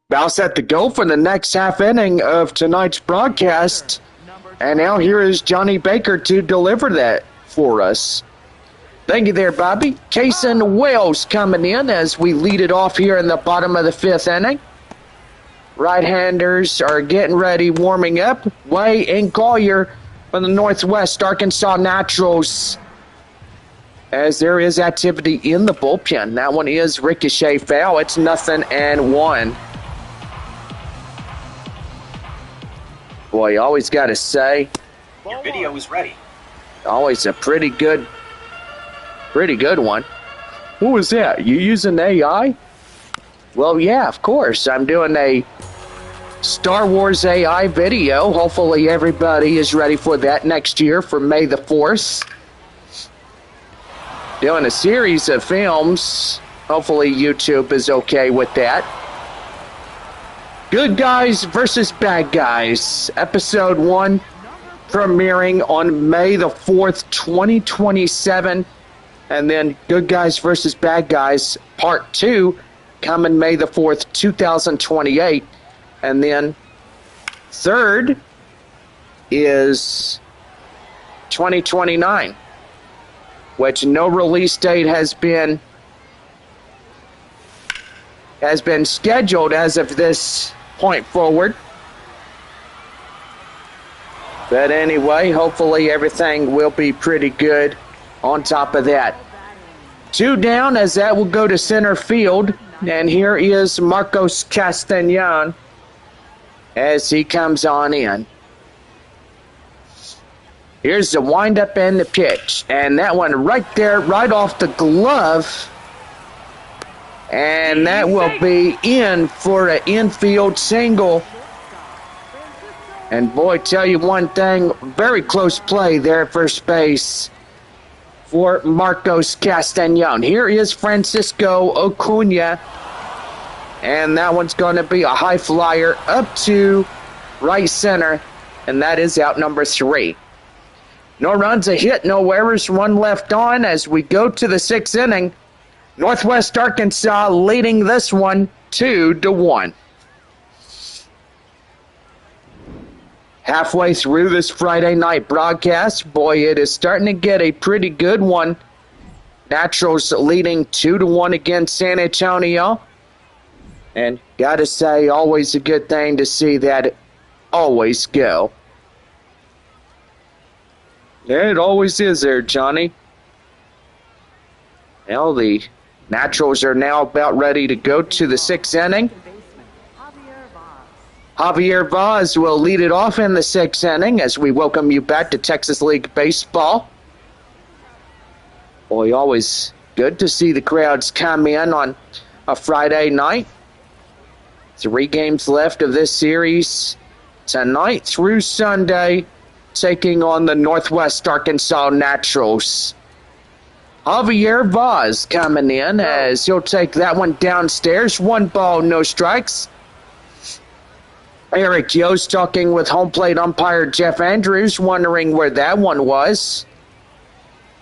Bow set to go for the next half inning of tonight's broadcast. And now here is Johnny Baker to deliver that for us. Thank you there, Bobby. Kason Wells coming in as we lead it off here in the bottom of the fifth inning. Right-handers are getting ready, warming up. Way and Collier from the Northwest Arkansas Naturals, as there is activity in the bullpen. That one is ricochet foul. It's 0-1. Boy, you always got to say, Your video is ready. always a pretty good one. Who was that? You using AI? Well, yeah, of course. I'm doing a Star Wars AI video. Hopefully everybody is ready for that next year for May the 4th. Doing a series of films. Hopefully YouTube is okay with that. Good Guys versus Bad Guys, Episode 1, premiering on May the 4th, 2027. And then Good Guys versus Bad Guys, Part 2, coming May the 4th, 2028. And then third is 2029, which no release date has been scheduled as of this point forward. But anyway, hopefully everything will be pretty good on top of that. 2 down as that will go to center field. And here is Marcos Castañon as he comes on in. Here's the windup and the pitch. And that one right there, right off the glove. And that will be in for an infield single. And boy, tell you one thing, very close play there at first base for Marcos Castañon. Here is Francisco Acuna. And that one's going to be a high flyer up to right center. And that is out number 3. No runs, a hit, no errors, 1 left on as we go to the 6th inning. Northwest Arkansas leading this one 2-1. Halfway through this Friday night broadcast, boy, it is starting to get a pretty good one. Naturals leading 2-1 against San Antonio. And gotta say, always a good thing to see that always go. Yeah, it always is there, Johnny. Well, the Naturals are now about ready to go to the 6th inning. Javier Vaz will lead it off in the 6th inning as we welcome you back to Texas League Baseball. Boy, always good to see the crowds come in on a Friday night. 3 games left of this series tonight through Sunday, taking on the Northwest Arkansas Naturals. Javier Vaz coming in as he'll take that one downstairs. 1 ball, no strikes. Eric Yost talking with home plate umpire Jeff Andrews, wondering where that one was.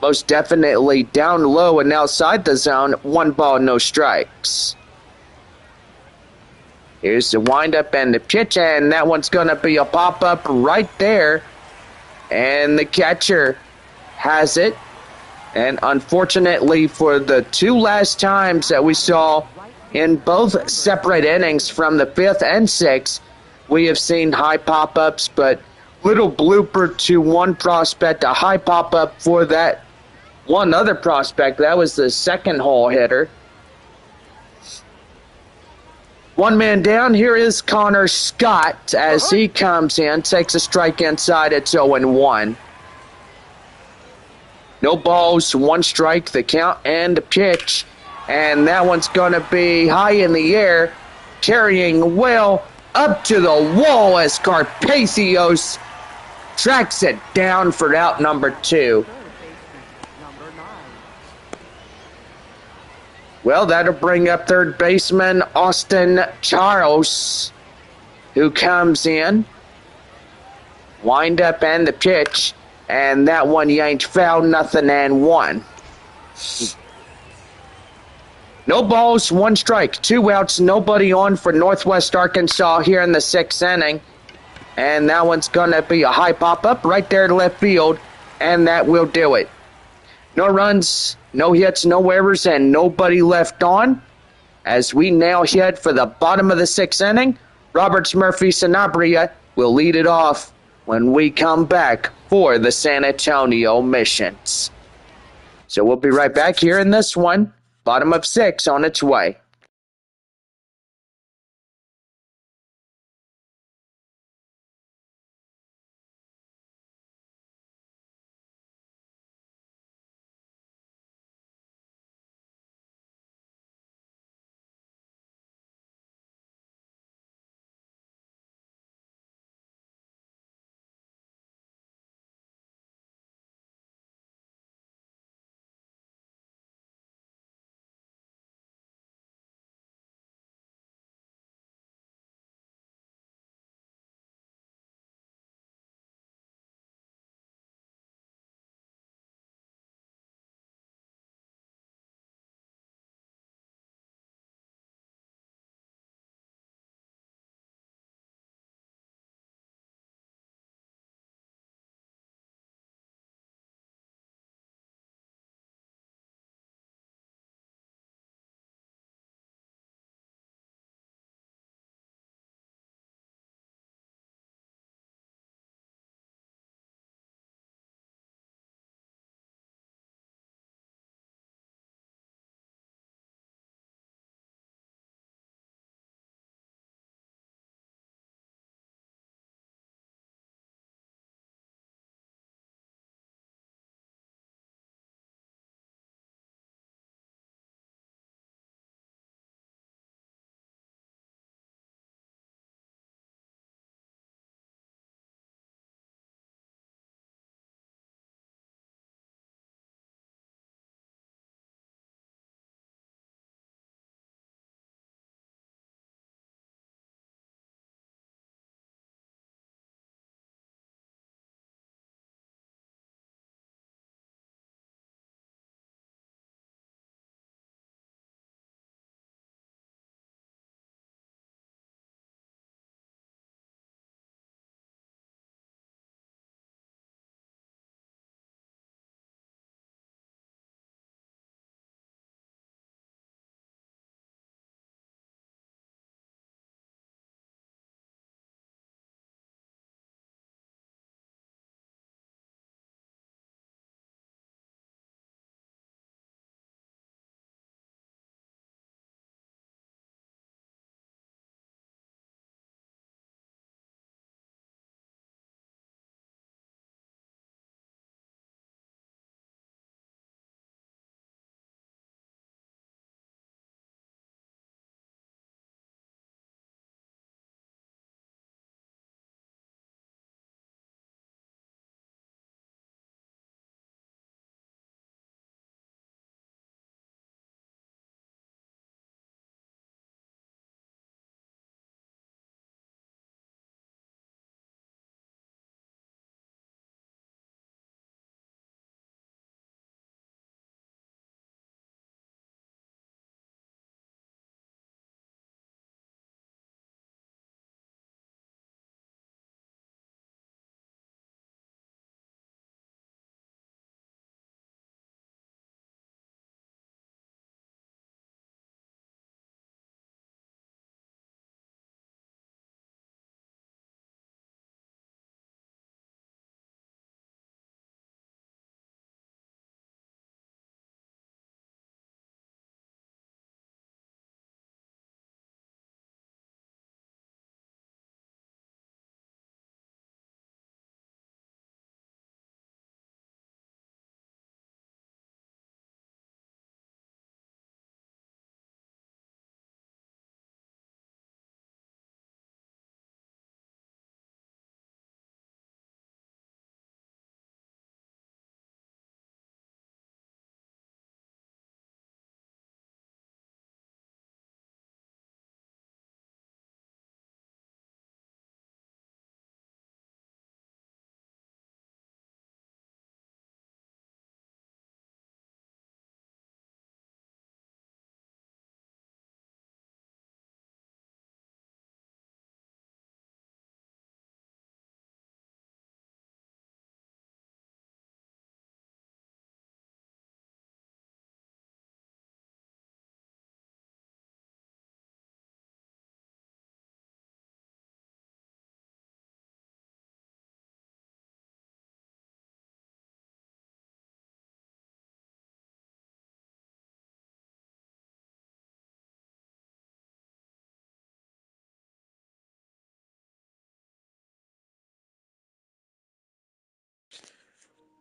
Most definitely down low and outside the zone. 1 ball, no strikes. Here's the windup and the pitch, and that one's going to be a pop-up right there. And the catcher has it. And unfortunately, for the 2 last times that we saw in both separate innings from the 5th and 6th, we have seen high pop-ups, but little blooper to one prospect, a high pop-up for that one other prospect. That was the second hole hitter. 1 man down. Here is Connor Scott as he comes in, takes a strike inside. It's 0-1. No balls, 1 strike, the count and the pitch. And that one's going to be high in the air, carrying well up to the wall as Carpathos tracks it down for out number 2. Well, that'll bring up third baseman Austin Charles, who comes in. Wind up and the pitch, and that one yanked foul, 0-1. No balls, 1 strike, 2 outs, nobody on for Northwest Arkansas here in the 6th inning. And that one's going to be a high pop-up right there to left field, and that will do it. No runs, no hits, no errors, and nobody left on. As we now head for the bottom of the 6th inning, Roberts Murphy Sanabria will lead it off when we come back for the San Antonio Missions. So we'll be right back here in this one. Bottom of 6 on its way.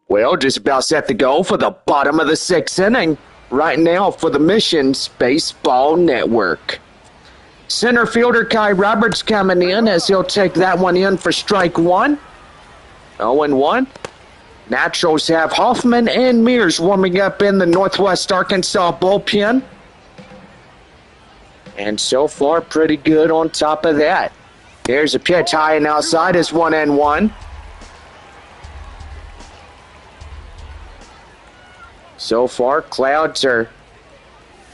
Well, just about set to go for the bottom of the sixth inning right now for the Missions Baseball Network. Center fielder Kai Roberts coming in as he'll take that one in for strike one. 0-1. Naturals have Hoffman and Mears warming up in the Northwest Arkansas bullpen. And so far, pretty good on top of that. Here's a pitch high and outside is 1-1. So far, clouds are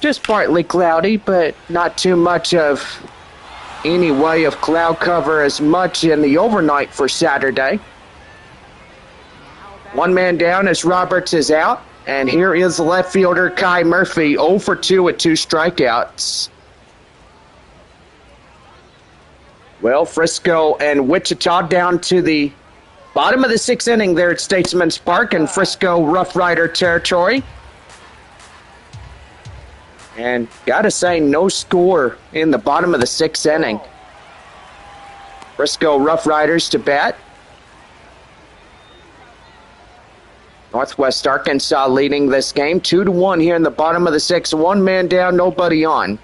just partly cloudy, but not too much of any way of cloud cover as much in the overnight for Saturday. One man down as Roberts is out, and here is the left fielder Kai Murphy, 0 for 2 with 2 strikeouts. Well, Frisco and Wichita down to the bottom of the sixth inning there at Statesman's Park in Frisco Rough Rider territory. And gotta say, no score in the bottom of the sixth inning. Frisco Rough Riders to bat. Northwest Arkansas leading this game 2-1 here in the bottom of the sixth. One man down, nobody on.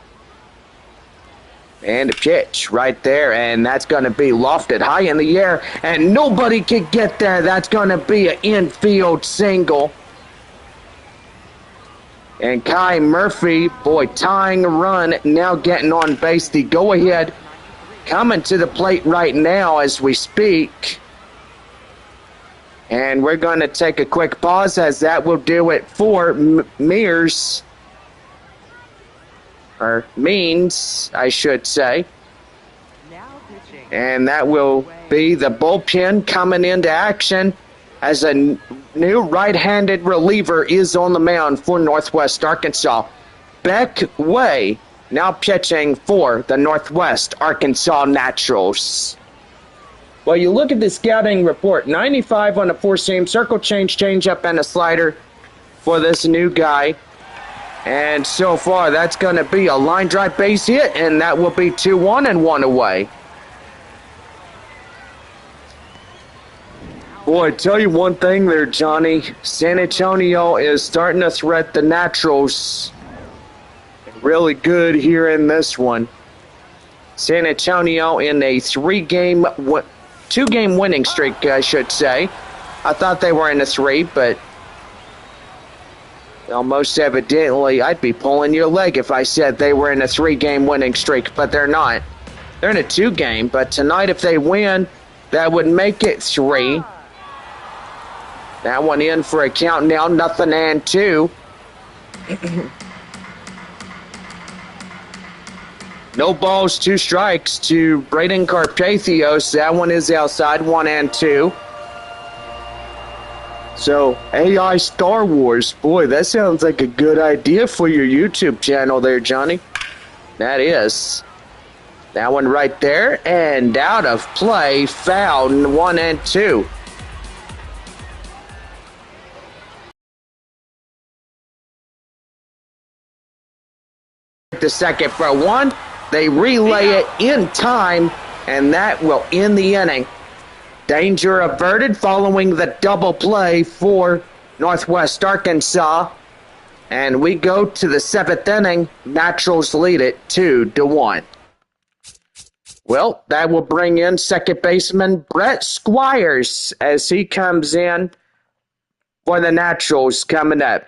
And a pitch right there, and that's going to be lofted high in the air, and nobody can get there. That's going to be an infield single. And Kai Murphy, boy, tying a run, now getting on base. The go-ahead coming to the plate right now as we speak. And we're going to take a quick pause as that will do it for Mears. Or Means, I should say. And that will be the bullpen coming into action as a new right-handed reliever is on the mound for Northwest Arkansas. Beck Way now pitching for the Northwest Arkansas Naturals. Well, you look at the scouting report, 95 on a four-seam, circle change up, and a slider for this new guy. And so far, that's going to be a line drive base hit, and that will be 2-1 and 1 away. Boy, tell you one thing there, Johnny. San Antonio is starting to threat the Naturals really good here in this one. San Antonio in a two-game winning streak, I should say. I thought they were in a 3, but almost evidently, I'd be pulling your leg if I said they were in a 3-game winning streak, but they're not. They're in a 2-game, but tonight if they win, that would make it 3. That one in for a count now, 0-2. No balls, 2 strikes to Braden Carpathios. That one is outside, 1-2. So, AI Star Wars, boy, that sounds like a good idea for your YouTube channel there, Johnny. That is. That one right there, and out of play, foul, 1-2. The second for 1. They relay it in time, and that will end the inning. Danger averted following the double play for Northwest Arkansas. And we go to the 7th inning. Naturals lead it 2-1. Well, that will bring in second baseman Brett Squires as he comes in for the Naturals coming up.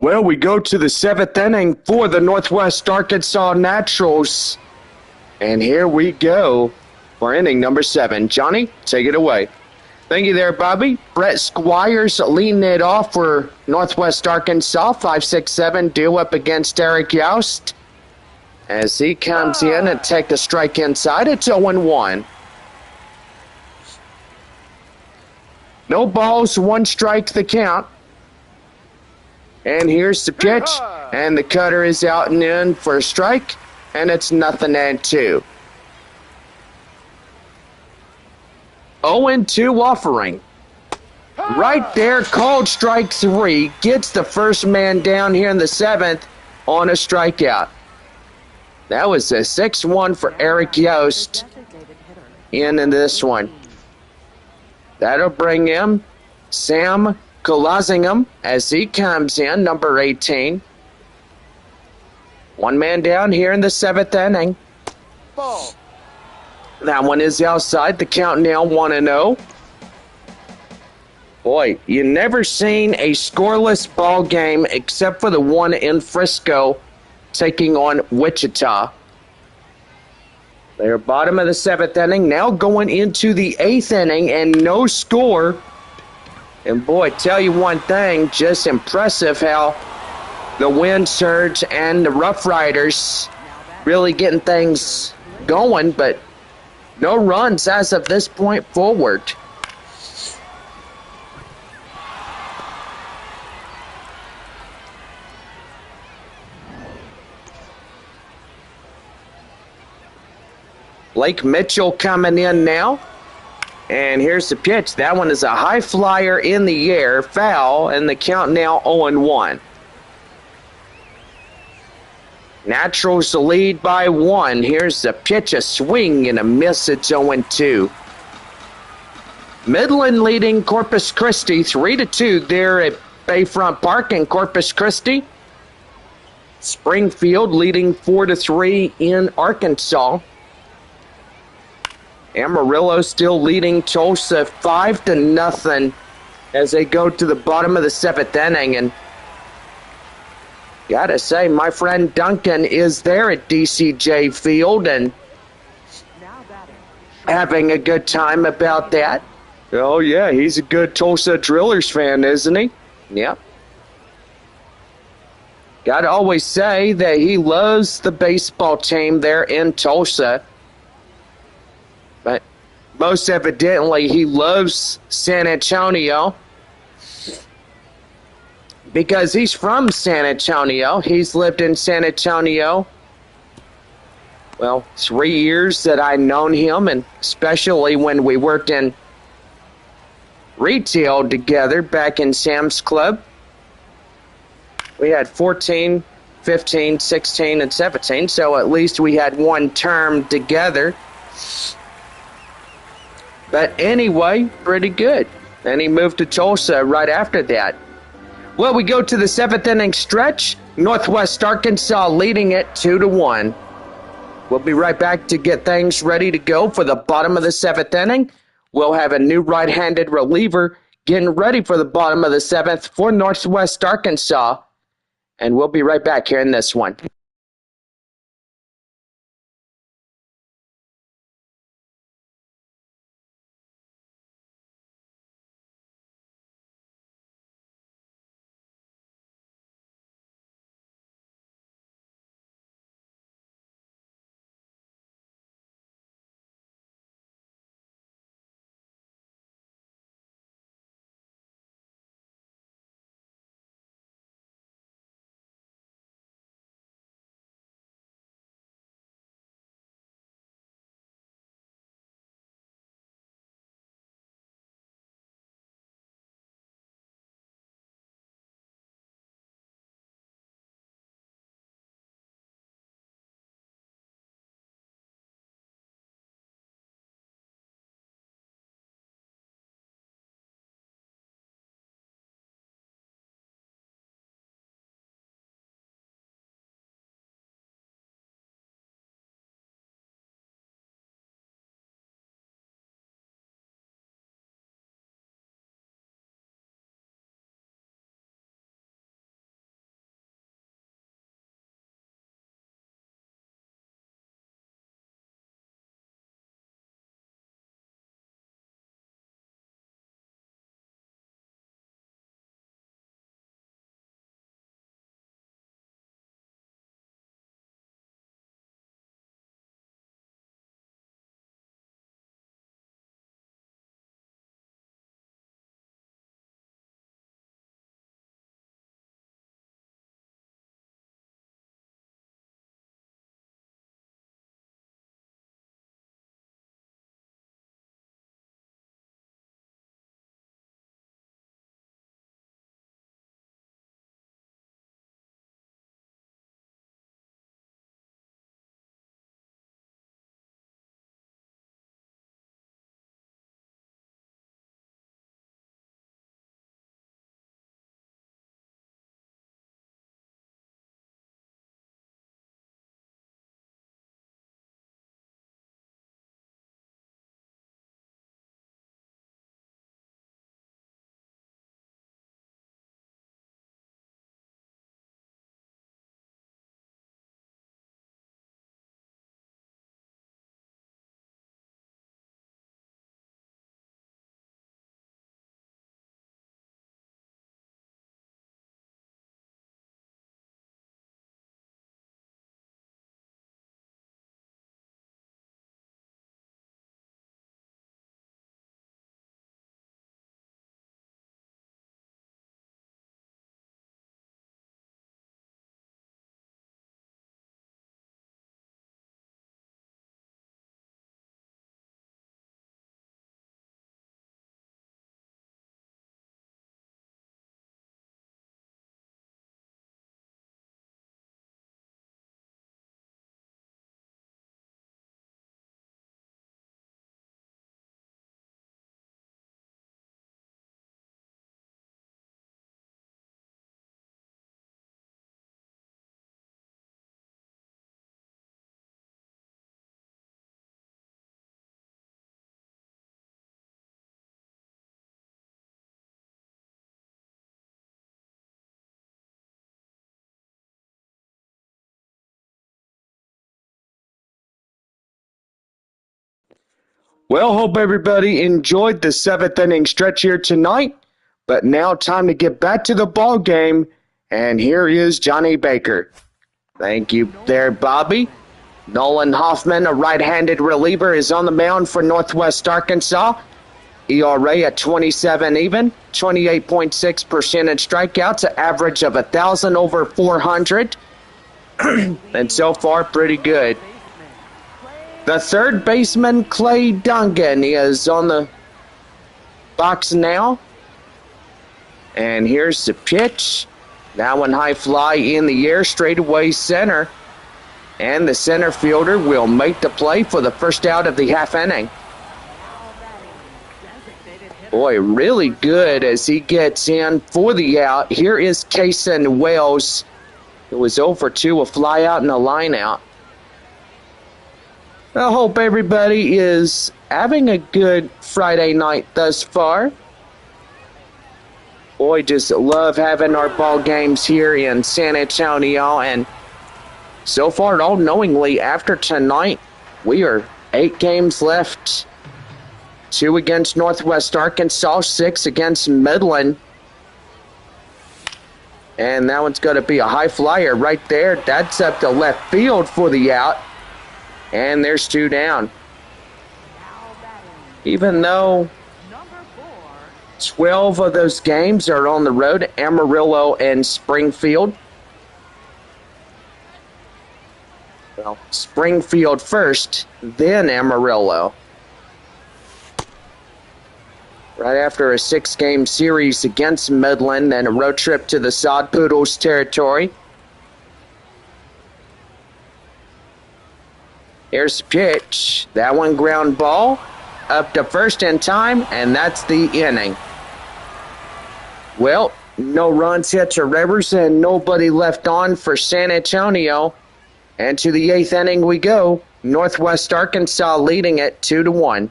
Well, we go to the 7th inning for the Northwest Arkansas Naturals. And here we go for inning number 7. Johnny, take it away. Thank you there, Bobby. Brett Squires leading it off for Northwest Arkansas. 5-6-7 due up against Eric Yost. As he comes in and take a strike inside, it's 0-1. No balls, 1 strike the count. And here's the pitch, and the cutter is out and in for a strike, and it's 0-2. 0-2 offering. Right there, called strike 3, gets the first man down here in the 7th on a strikeout. That was a 6-1 for Eric Yost in this one. That'll bring him Sam Colasingham as he comes in, number 18. 1 man down here in the 7th inning. Ball. That one is outside. The count now 1-0. Boy, you never seen a scoreless ball game except for the one in Frisco taking on Wichita. They're bottom of the 7th inning, now going into the 8th inning and no score. And boy, tell you one thing, just impressive how the Wind Surge and the Rough Riders really getting things going, but no runs as of this point forward. Blake Mitchell coming in now. And here's the pitch. That one is a high flyer in the air, foul, and the count now 0-1. Naturals the lead by 1. Here's the pitch, a swing and a miss. It's 0-2. Midland leading Corpus Christi 3-2 there at Bayfront Park in Corpus Christi. Springfield leading 4-3 in Arkansas. Amarillo still leading Tulsa 5-0 as they go to the bottom of the 7th inning. And gotta say, my friend Duncan is there at DCJ Field and having a good time about that. Oh yeah, he's a good Tulsa Drillers fan, isn't he? Yep. Gotta always say that he loves the baseball team there in Tulsa. But most evidently, he loves San Antonio because he's from San Antonio. He's lived in San Antonio, well, 3 years that I've known him, and especially when we worked in retail together back in Sam's Club. We had 14, 15, 16, and 17, so at least we had one term together. But anyway, pretty good. And he moved to Tulsa right after that. Well, we go to the 7th inning stretch. Northwest Arkansas leading it 2-1. We'll be right back to get things ready to go for the bottom of the 7th inning. We'll have a new right-handed reliever getting ready for the bottom of the 7th for Northwest Arkansas. And we'll be right back here in this one. Well, hope everybody enjoyed the seventh inning stretch here tonight. But now time to get back to the ball game. And here is Johnny Baker. Thank you there, Bobby. Nolan Hoffman, a right-handed reliever, is on the mound for Northwest Arkansas. ERA at 27 even, 28.6 percentage strikeouts, an average of 1,000 over 400. And so far, pretty good. The third baseman, Clay Dungan, is on the box now. And here's the pitch. That one high fly in the air, straightaway center. And the center fielder will make the play for the first out of the half inning. Boy, really good as he gets in for the out. Here is Kason Wells. It was 0 for 2, a fly out and a line out. I hope everybody is having a good Friday night thus far. Boy, just love having our ball games here in San Antonio. And so far, all knowingly, after tonight, we are 8 games left. 2 against Northwest Arkansas, 6 against Midland. And that one's going to be a high flyer right there. That's up to left field for the out. And there's 2 down. Even though 12 of those games are on the road, Amarillo and Springfield. Well, Springfield first, then Amarillo. Right after a 6-game series against Midland and a road trip to the Sod Poodles territory. Here's the pitch. That one ground ball up to first in time, and that's the inning. Well, no runs, hits, or errors, and nobody left on for San Antonio. And to the 8th inning we go. Northwest Arkansas leading it 2-1.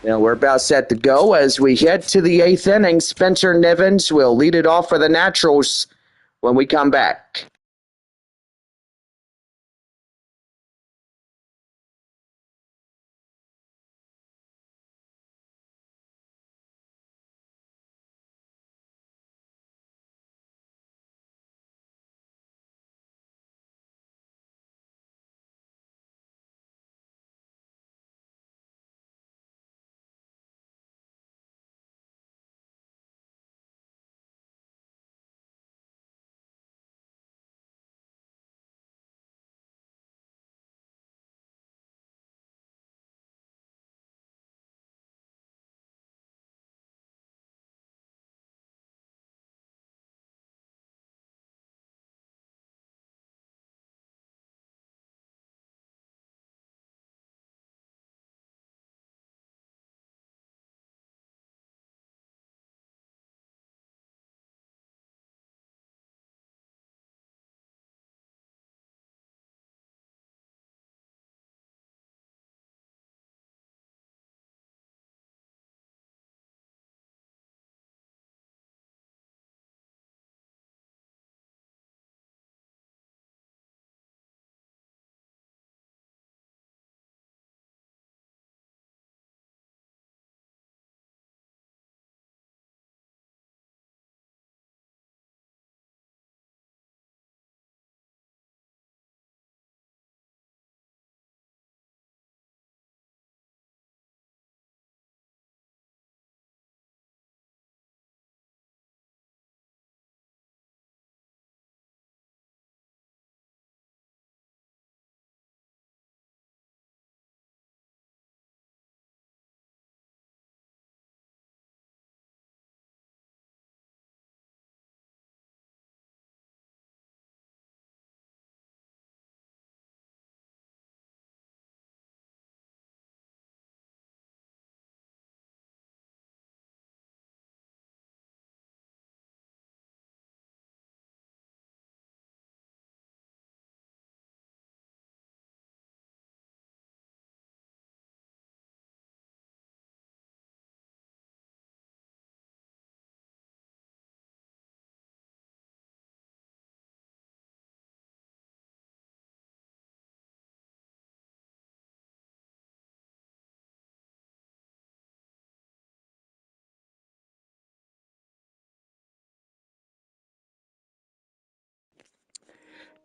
Now we're about set to go as we head to the 8th inning. Spencer Nivens will lead it off for the Naturals when we come back.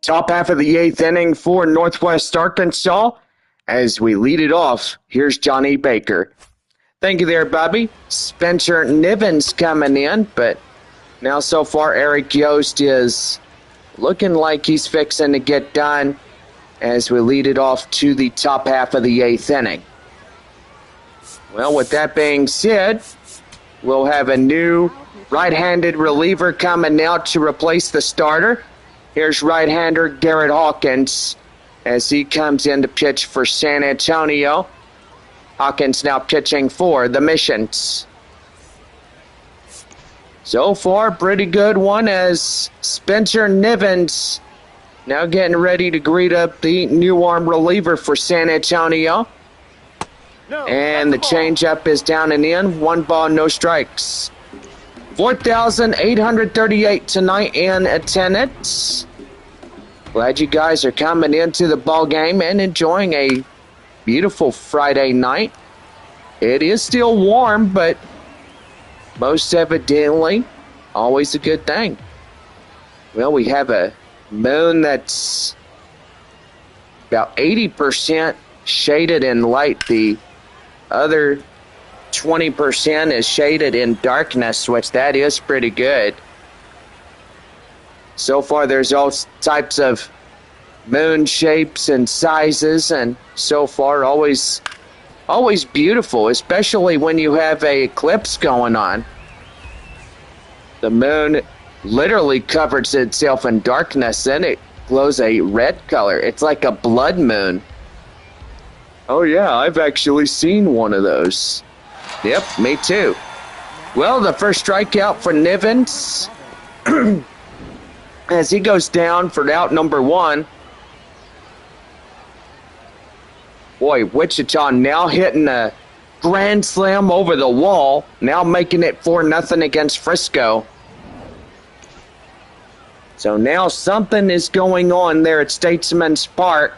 top half of the 8th inning for Northwest Arkansas. As we lead it off, here's Johnny Baker. Thank you there, Bobby. Spencer Nivens coming in, but now so far Eric Yost is looking like he's fixing to get done as we lead it off to the top half of the 8th inning. Well, with that being said, we'll have a new right-handed reliever coming out to replace the starter. Here's right-hander Garrett Hawkins as he comes in to pitch for San Antonio. Hawkins now pitching for the Missions. So far, pretty good one as Spencer Nivens now getting ready to greet up the new arm reliever for San Antonio. And the changeup is down and in. 1 ball, no strikes. 4,838 tonight in attendance. Glad you guys are coming into the ball game and enjoying a beautiful Friday night. It is still warm, but most evidently, always a good thing. Well, we have a moon that's about 80% shaded in light. The other 20% is shaded in darkness, which that is pretty good. So far, there's all types of moon shapes and sizes, and so far, always beautiful, especially when you have a eclipse going on. The moon literally covers itself in darkness, and it glows a red color. It's like a blood moon. Oh yeah, I've actually seen one of those. Yep, me too. Well, the first strikeout for Nivens as he goes down for out number 1. Boy, Wichita now hitting a grand slam over the wall, now making it 4-0 against Frisco. So now something is going on there at Statesman's Park.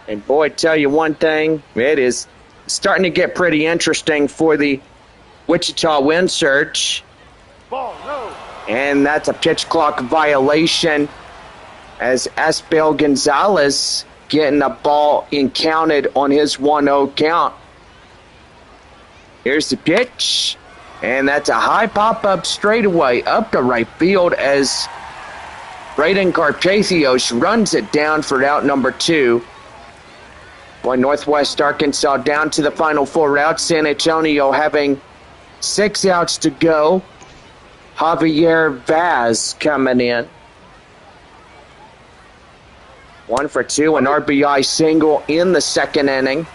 And boy, tell you one thing, it is starting to get pretty interesting for the Wichita Wind Surge. Ball, no. And that's a pitch clock violation as Asbel Gonzalez getting a ball encountered on his 1-0 count. Here's the pitch, and that's a high pop-up straightaway up to right field as Braden Carpathios runs it down for out number 2. Boy, Northwest Arkansas down to the final 4 outs. San Antonio having 6 outs to go. Javier Vaz coming in. 1 for 2, an RBI single in the second inning.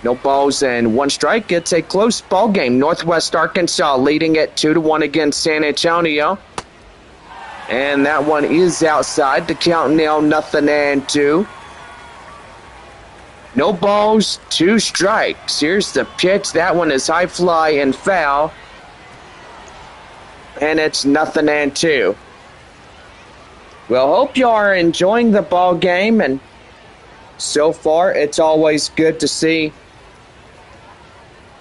No balls and 1 strike. It's a close ball game. Northwest Arkansas leading it 2-1 against San Antonio. And that one is outside. The count now 0-2. No balls, 2 strikes. Here's the pitch. That one is high fly and foul. And it's 0-2. Well, hope you are enjoying the ball game, and so far it's always good to see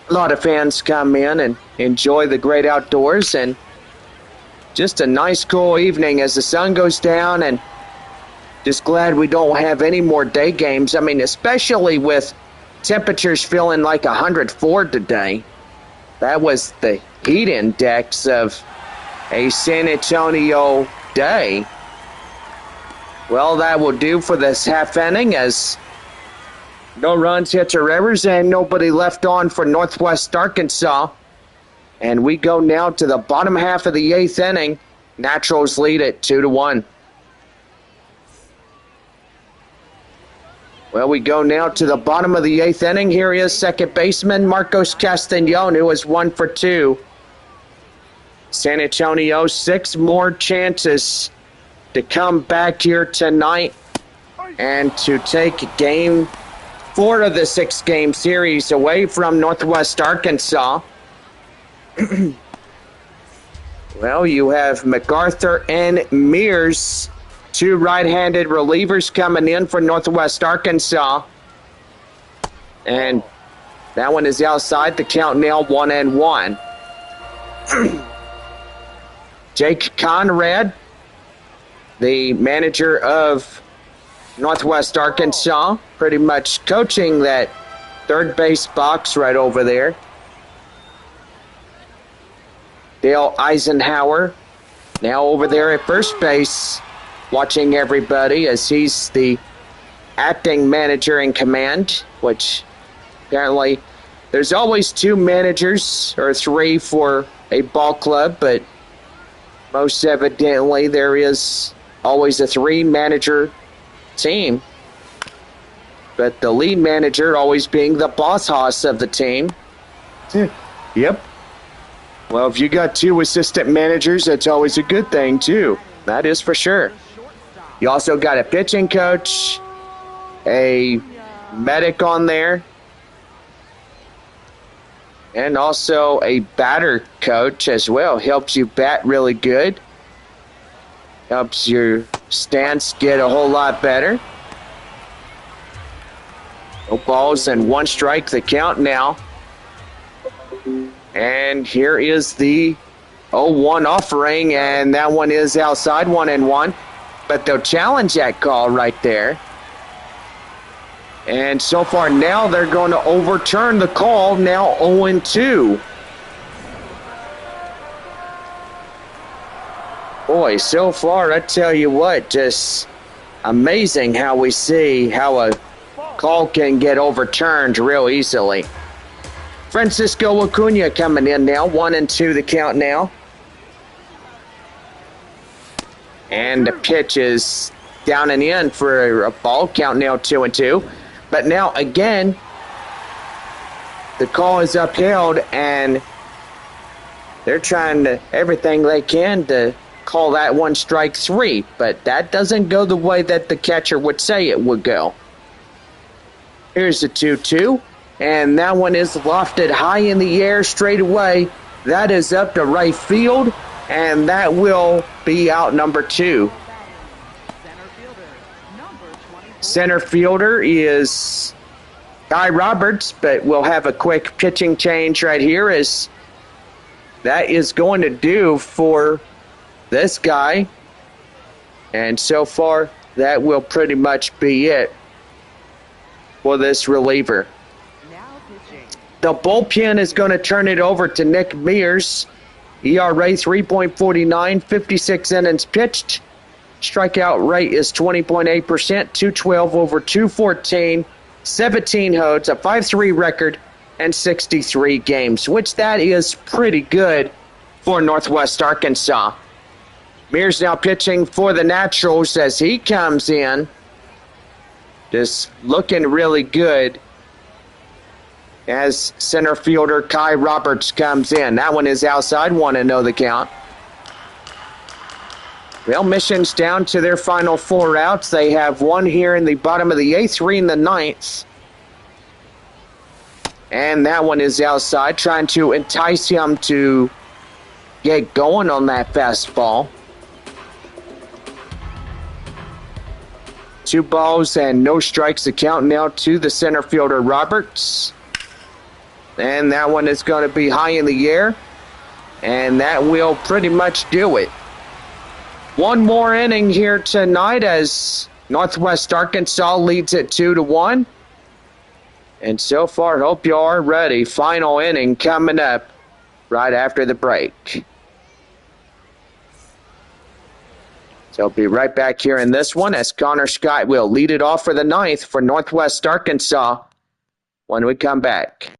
a lot of fans come in and enjoy the great outdoors, and just a nice cool evening as the sun goes down, and just glad we don't have any more day games. I mean, especially with temperatures feeling like 104 today. That was the heat index of a San Antonio day. Well, that will do for this half inning as no runs, hits, or errors, and nobody left on for Northwest Arkansas. And we go now to the bottom half of the 8th inning. Naturals lead it 2-1. Well, we go now to the bottom of the 8th inning. Here is second baseman Marcos Castañon, who is 1 for 2. San Antonio, 6 more chances to come back here tonight and to take game 4 of the 6-game series away from Northwest Arkansas. Well, you have MacArthur and Mears, 2 right-handed relievers coming in for Northwest Arkansas. And that one is outside. The count now 1-1. Jake Conrad, the manager of Northwest Arkansas, pretty much coaching that third base box right over there. Dale Eisenhower, now over there at first base, watching everybody as he's the acting manager in command, which apparently there's always two managers or three for a ball club, but most evidently there is always a three-manager team. But the lead manager always being the boss hoss of the team. Yep. Well, if you got two assistant managers, that's always a good thing, too. That is for sure. You also got a pitching coach, a medic on there, and also a batter coach as well. Helps you bat really good. Helps your stance get a whole lot better. No balls and one strike the count now. And here is the 0-1 offering, and that one is outside, 1-1. But they'll challenge that call right there. And so far now they're going to overturn the call, now 0-2. Boy, so far, I tell you what, just amazing how we see how a call can get overturned real easily. Francisco Acuna coming in now, 1-2 the count now. And the pitch is down and in for a ball, count now 2-2. But now again, the call is upheld and they're trying to everything they can to call that one strike three, but that doesn't go the way that the catcher would say it would go. Here's the 2-2, and that one is lofted high in the air straight away. That is up to right field, and that will be out number 2. Center fielder is Guy Roberts, but we'll have a quick pitching change right here as that is going to do for this guy. And so far, that will pretty much be it for this reliever. The bullpen is going to turn it over to Nick Mears. ERA 3.49, 56 innings pitched. Strikeout rate is 20.8%, 212 over 214, 17 hodes, a 5.3 record, and 63 games, which that is pretty good for Northwest Arkansas. Mears now pitching for the Naturals as he comes in. Just looking really good as center fielder Kai Roberts comes in. That one is outside, 1-0 the count. Well, Mission's down to their final 4 outs. They have one here in the bottom of the 8th, 3 in the 9th. And that one is outside, trying to entice him to get going on that fastball. 2 balls and no strikes to count now to the center fielder Roberts. And that one is going to be high in the air. And that will pretty much do it. One more inning here tonight as Northwest Arkansas leads it 2-1. And so far, hope you are ready. Final inning coming up right after the break. So I'll be right back here in this one as Connor Scott will lead it off for the 9th for Northwest Arkansas when we come back.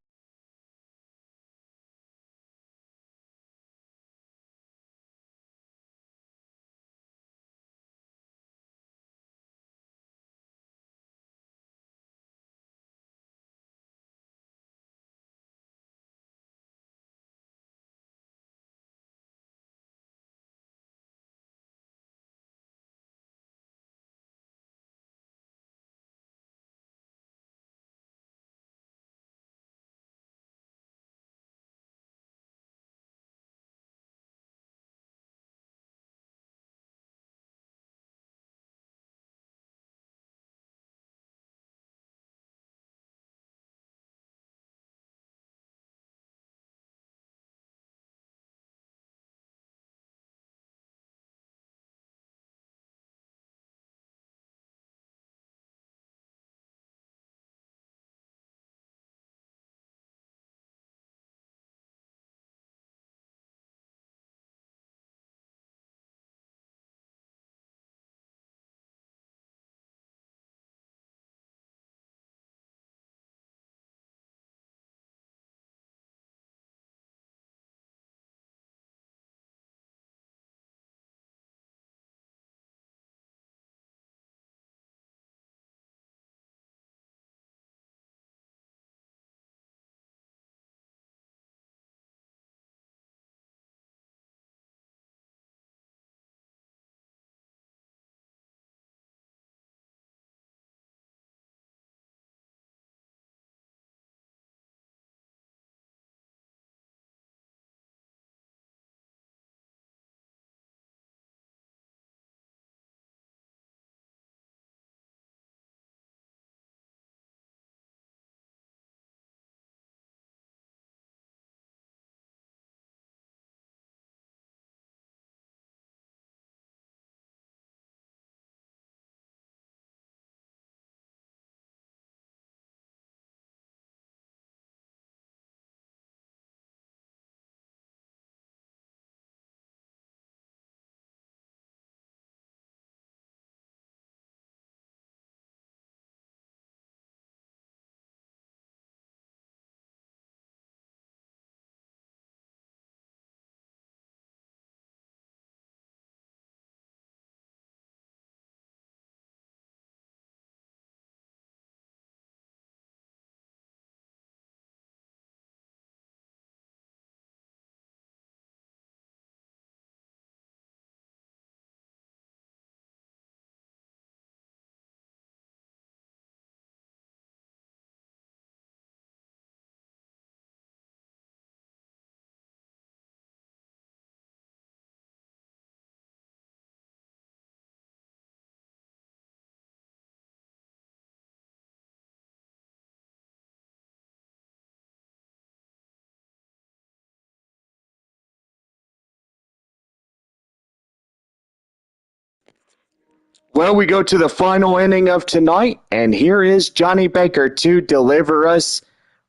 Well, we go to the final inning of tonight, and here is Johnny Baker to deliver us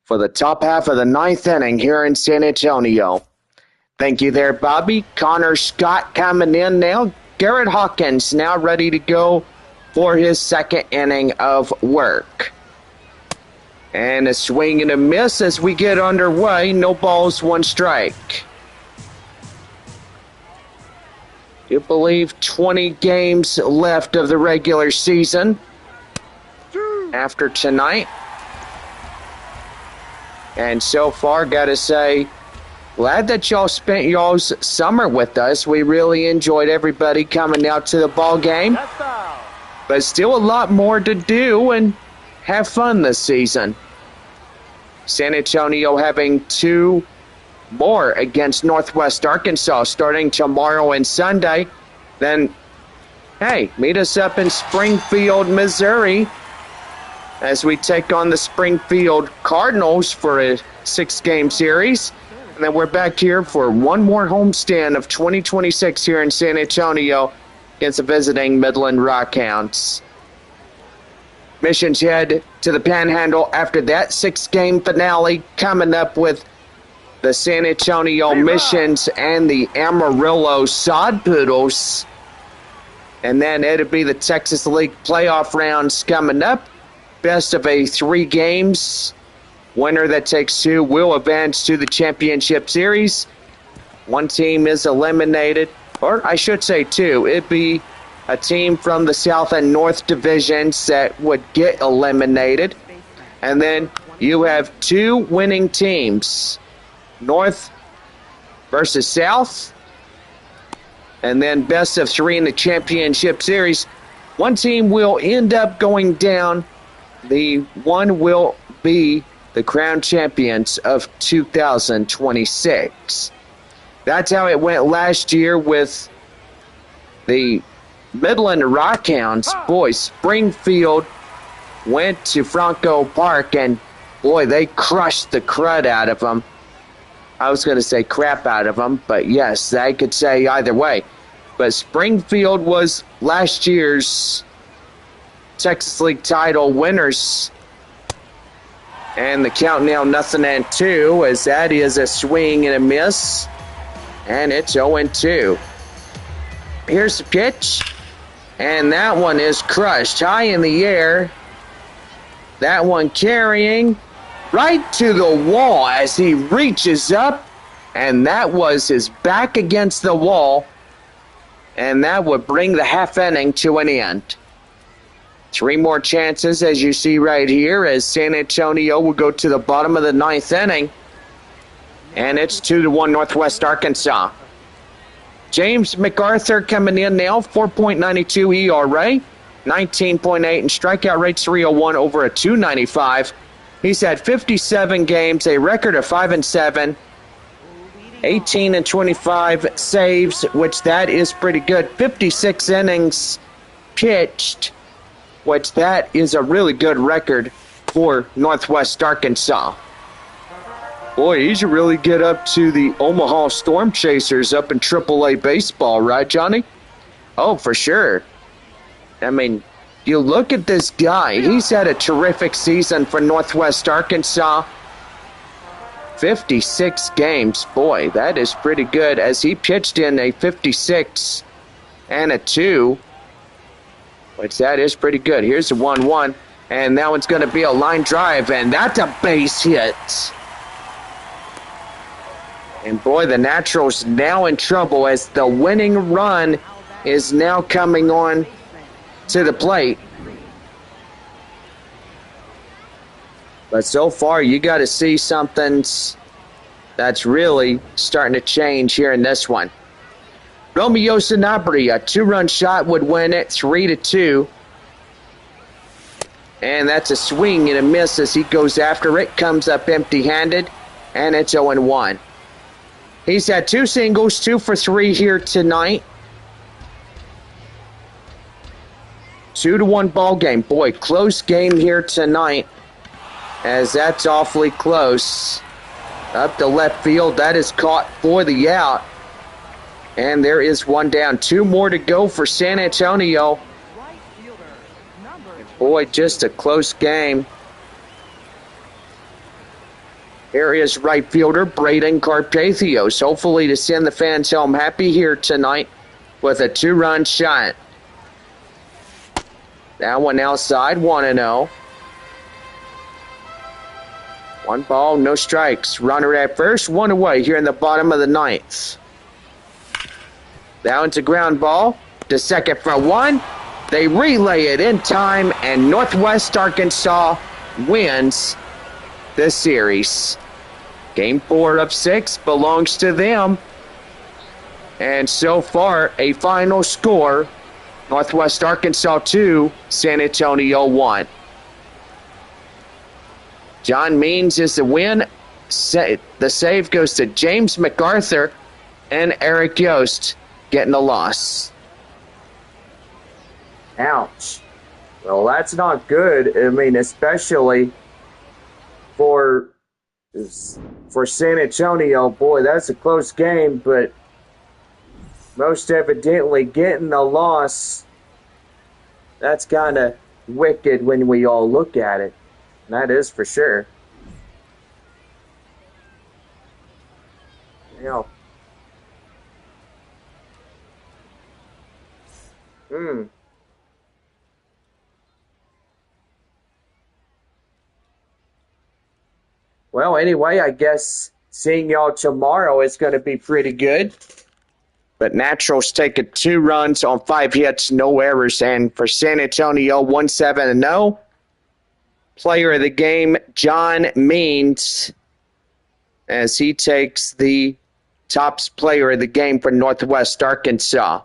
for the top half of the ninth inning here in San Antonio. Thank you there, Bobby. Connor Scott coming in now. Garrett Hawkins now ready to go for his second inning of work. And a swing and a miss as we get underway. No balls, one strike. You believe 20 games left of the regular season after tonight. And so far, got to say, glad that y'all spent y'all's summer with us. We really enjoyed everybody coming out to the ball game. But still a lot more to do and have fun this season. San Antonio having 2 more against Northwest Arkansas starting tomorrow and Sunday. Then, hey, meet us up in Springfield, Missouri as we take on the Springfield Cardinals for a 6-game series. And then we're back here for one more homestand of 2026 here in San Antonio against the visiting Midland Rockhounds. Missions head to the Panhandle after that 6-game finale, coming up with the San Antonio Missions and the Amarillo Sod Poodles. And then it'll be the Texas League playoff rounds coming up. Best of 3 games. Winner that takes 2 will advance to the championship series. 1 team is eliminated, or I should say 2. It'd be a team from the South and North divisions that would get eliminated. And then you have 2 winning teams. North versus South. And then best of 3 in the championship series. 1 team will end up going down. The one will be the crown champions of 2026. That's how it went last year with the Midland Rockhounds. Boy, Springfield went to Franco Park, and boy, they crushed the crud out of them. I was going to say crap out of them, but yes, I could say either way. But Springfield was last year's Texas League title winners. And the count now 0-2 as that is a swing and a miss. And it's 0-2. Here's the pitch. And that one is crushed high in the air. That one carrying right to the wall as he reaches up. And that was his back against the wall. And that would bring the half inning to an end. 3 more chances, as you see right here, as San Antonio will go to the bottom of the 9th inning. And it's 2-1 Northwest Arkansas. James MacArthur coming in now, 4.92 ERA, 19.8 in strikeout rate, 301 over a 295. He's had 57 games, a record of 5-7, 18-25 saves, which that is pretty good. 56 innings pitched, which that is a really good record for Northwest Arkansas. Boy, he should really get up to the Omaha Storm Chasers up in AAA baseball, right, Johnny? Oh, for sure. I mean, you look at this guy. He's had a terrific season for Northwest Arkansas. 56 games. Boy, that is pretty good as he pitched in a 56 and a 2. Which that is pretty good. Here's the 1-1. And that one's going to be a line drive. And that's a base hit. And boy, the Naturals now in trouble as the winning run is now coming on to the plate. But so far, you got to see something that's really starting to change here in this one. Romeo Sanabria, a 2-run shot would win it, 3-2. And that's a swing and a miss as he goes after it, comes up empty-handed, and it's 0-1. He's had 2 singles, 2 for 3 here tonight. 2-1 ball game. Boy, close game here tonight, as that's awfully close. Up to left field, that is caught for the out. And there is one down. 2 more to go for San Antonio. number Boy, just a close game. Here is right fielder Braden Carpathios, hopefully to send the fans home happy here tonight with a 2-run shot. That one outside, 1-0. 1 ball, no strikes. Runner at first, 1 away here in the bottom of the 9th. Down to ground ball, to second for 1. They relay it in time, and Northwest Arkansas wins the series. Game 4 of 6 belongs to them. And so far, a final score, Northwest Arkansas 2, San Antonio 1. John Means is the win. The save goes to James MacArthur, and Eric Yost getting the loss. Ouch. Well, that's not good. I mean, especially for San Antonio. Boy, that's a close game, but most evidently getting the loss, that's kind of wicked when we all look at it. That is for sure. Yeah. Well, anyway, I guess seeing y'all tomorrow is going to be pretty good. But Naturals taking 2 runs on 5 hits, no errors. And for San Antonio, 1-7-0. Player of the game, John Means, as he takes the Tops player of the game for Northwest Arkansas.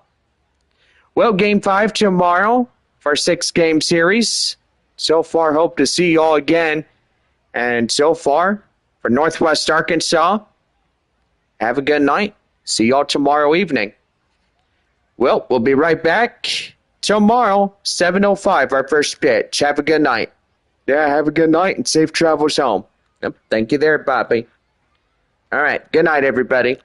Well, Game 5 tomorrow for our 6-game series. So far, hope to see you all again. And so far, for Northwest Arkansas, have a good night. See y'all tomorrow evening. Well, we'll be right back tomorrow, 7:05, our first pitch. Have a good night. Yeah, have a good night and safe travels home. Yep, thank you there, Bobby. All right, good night, everybody.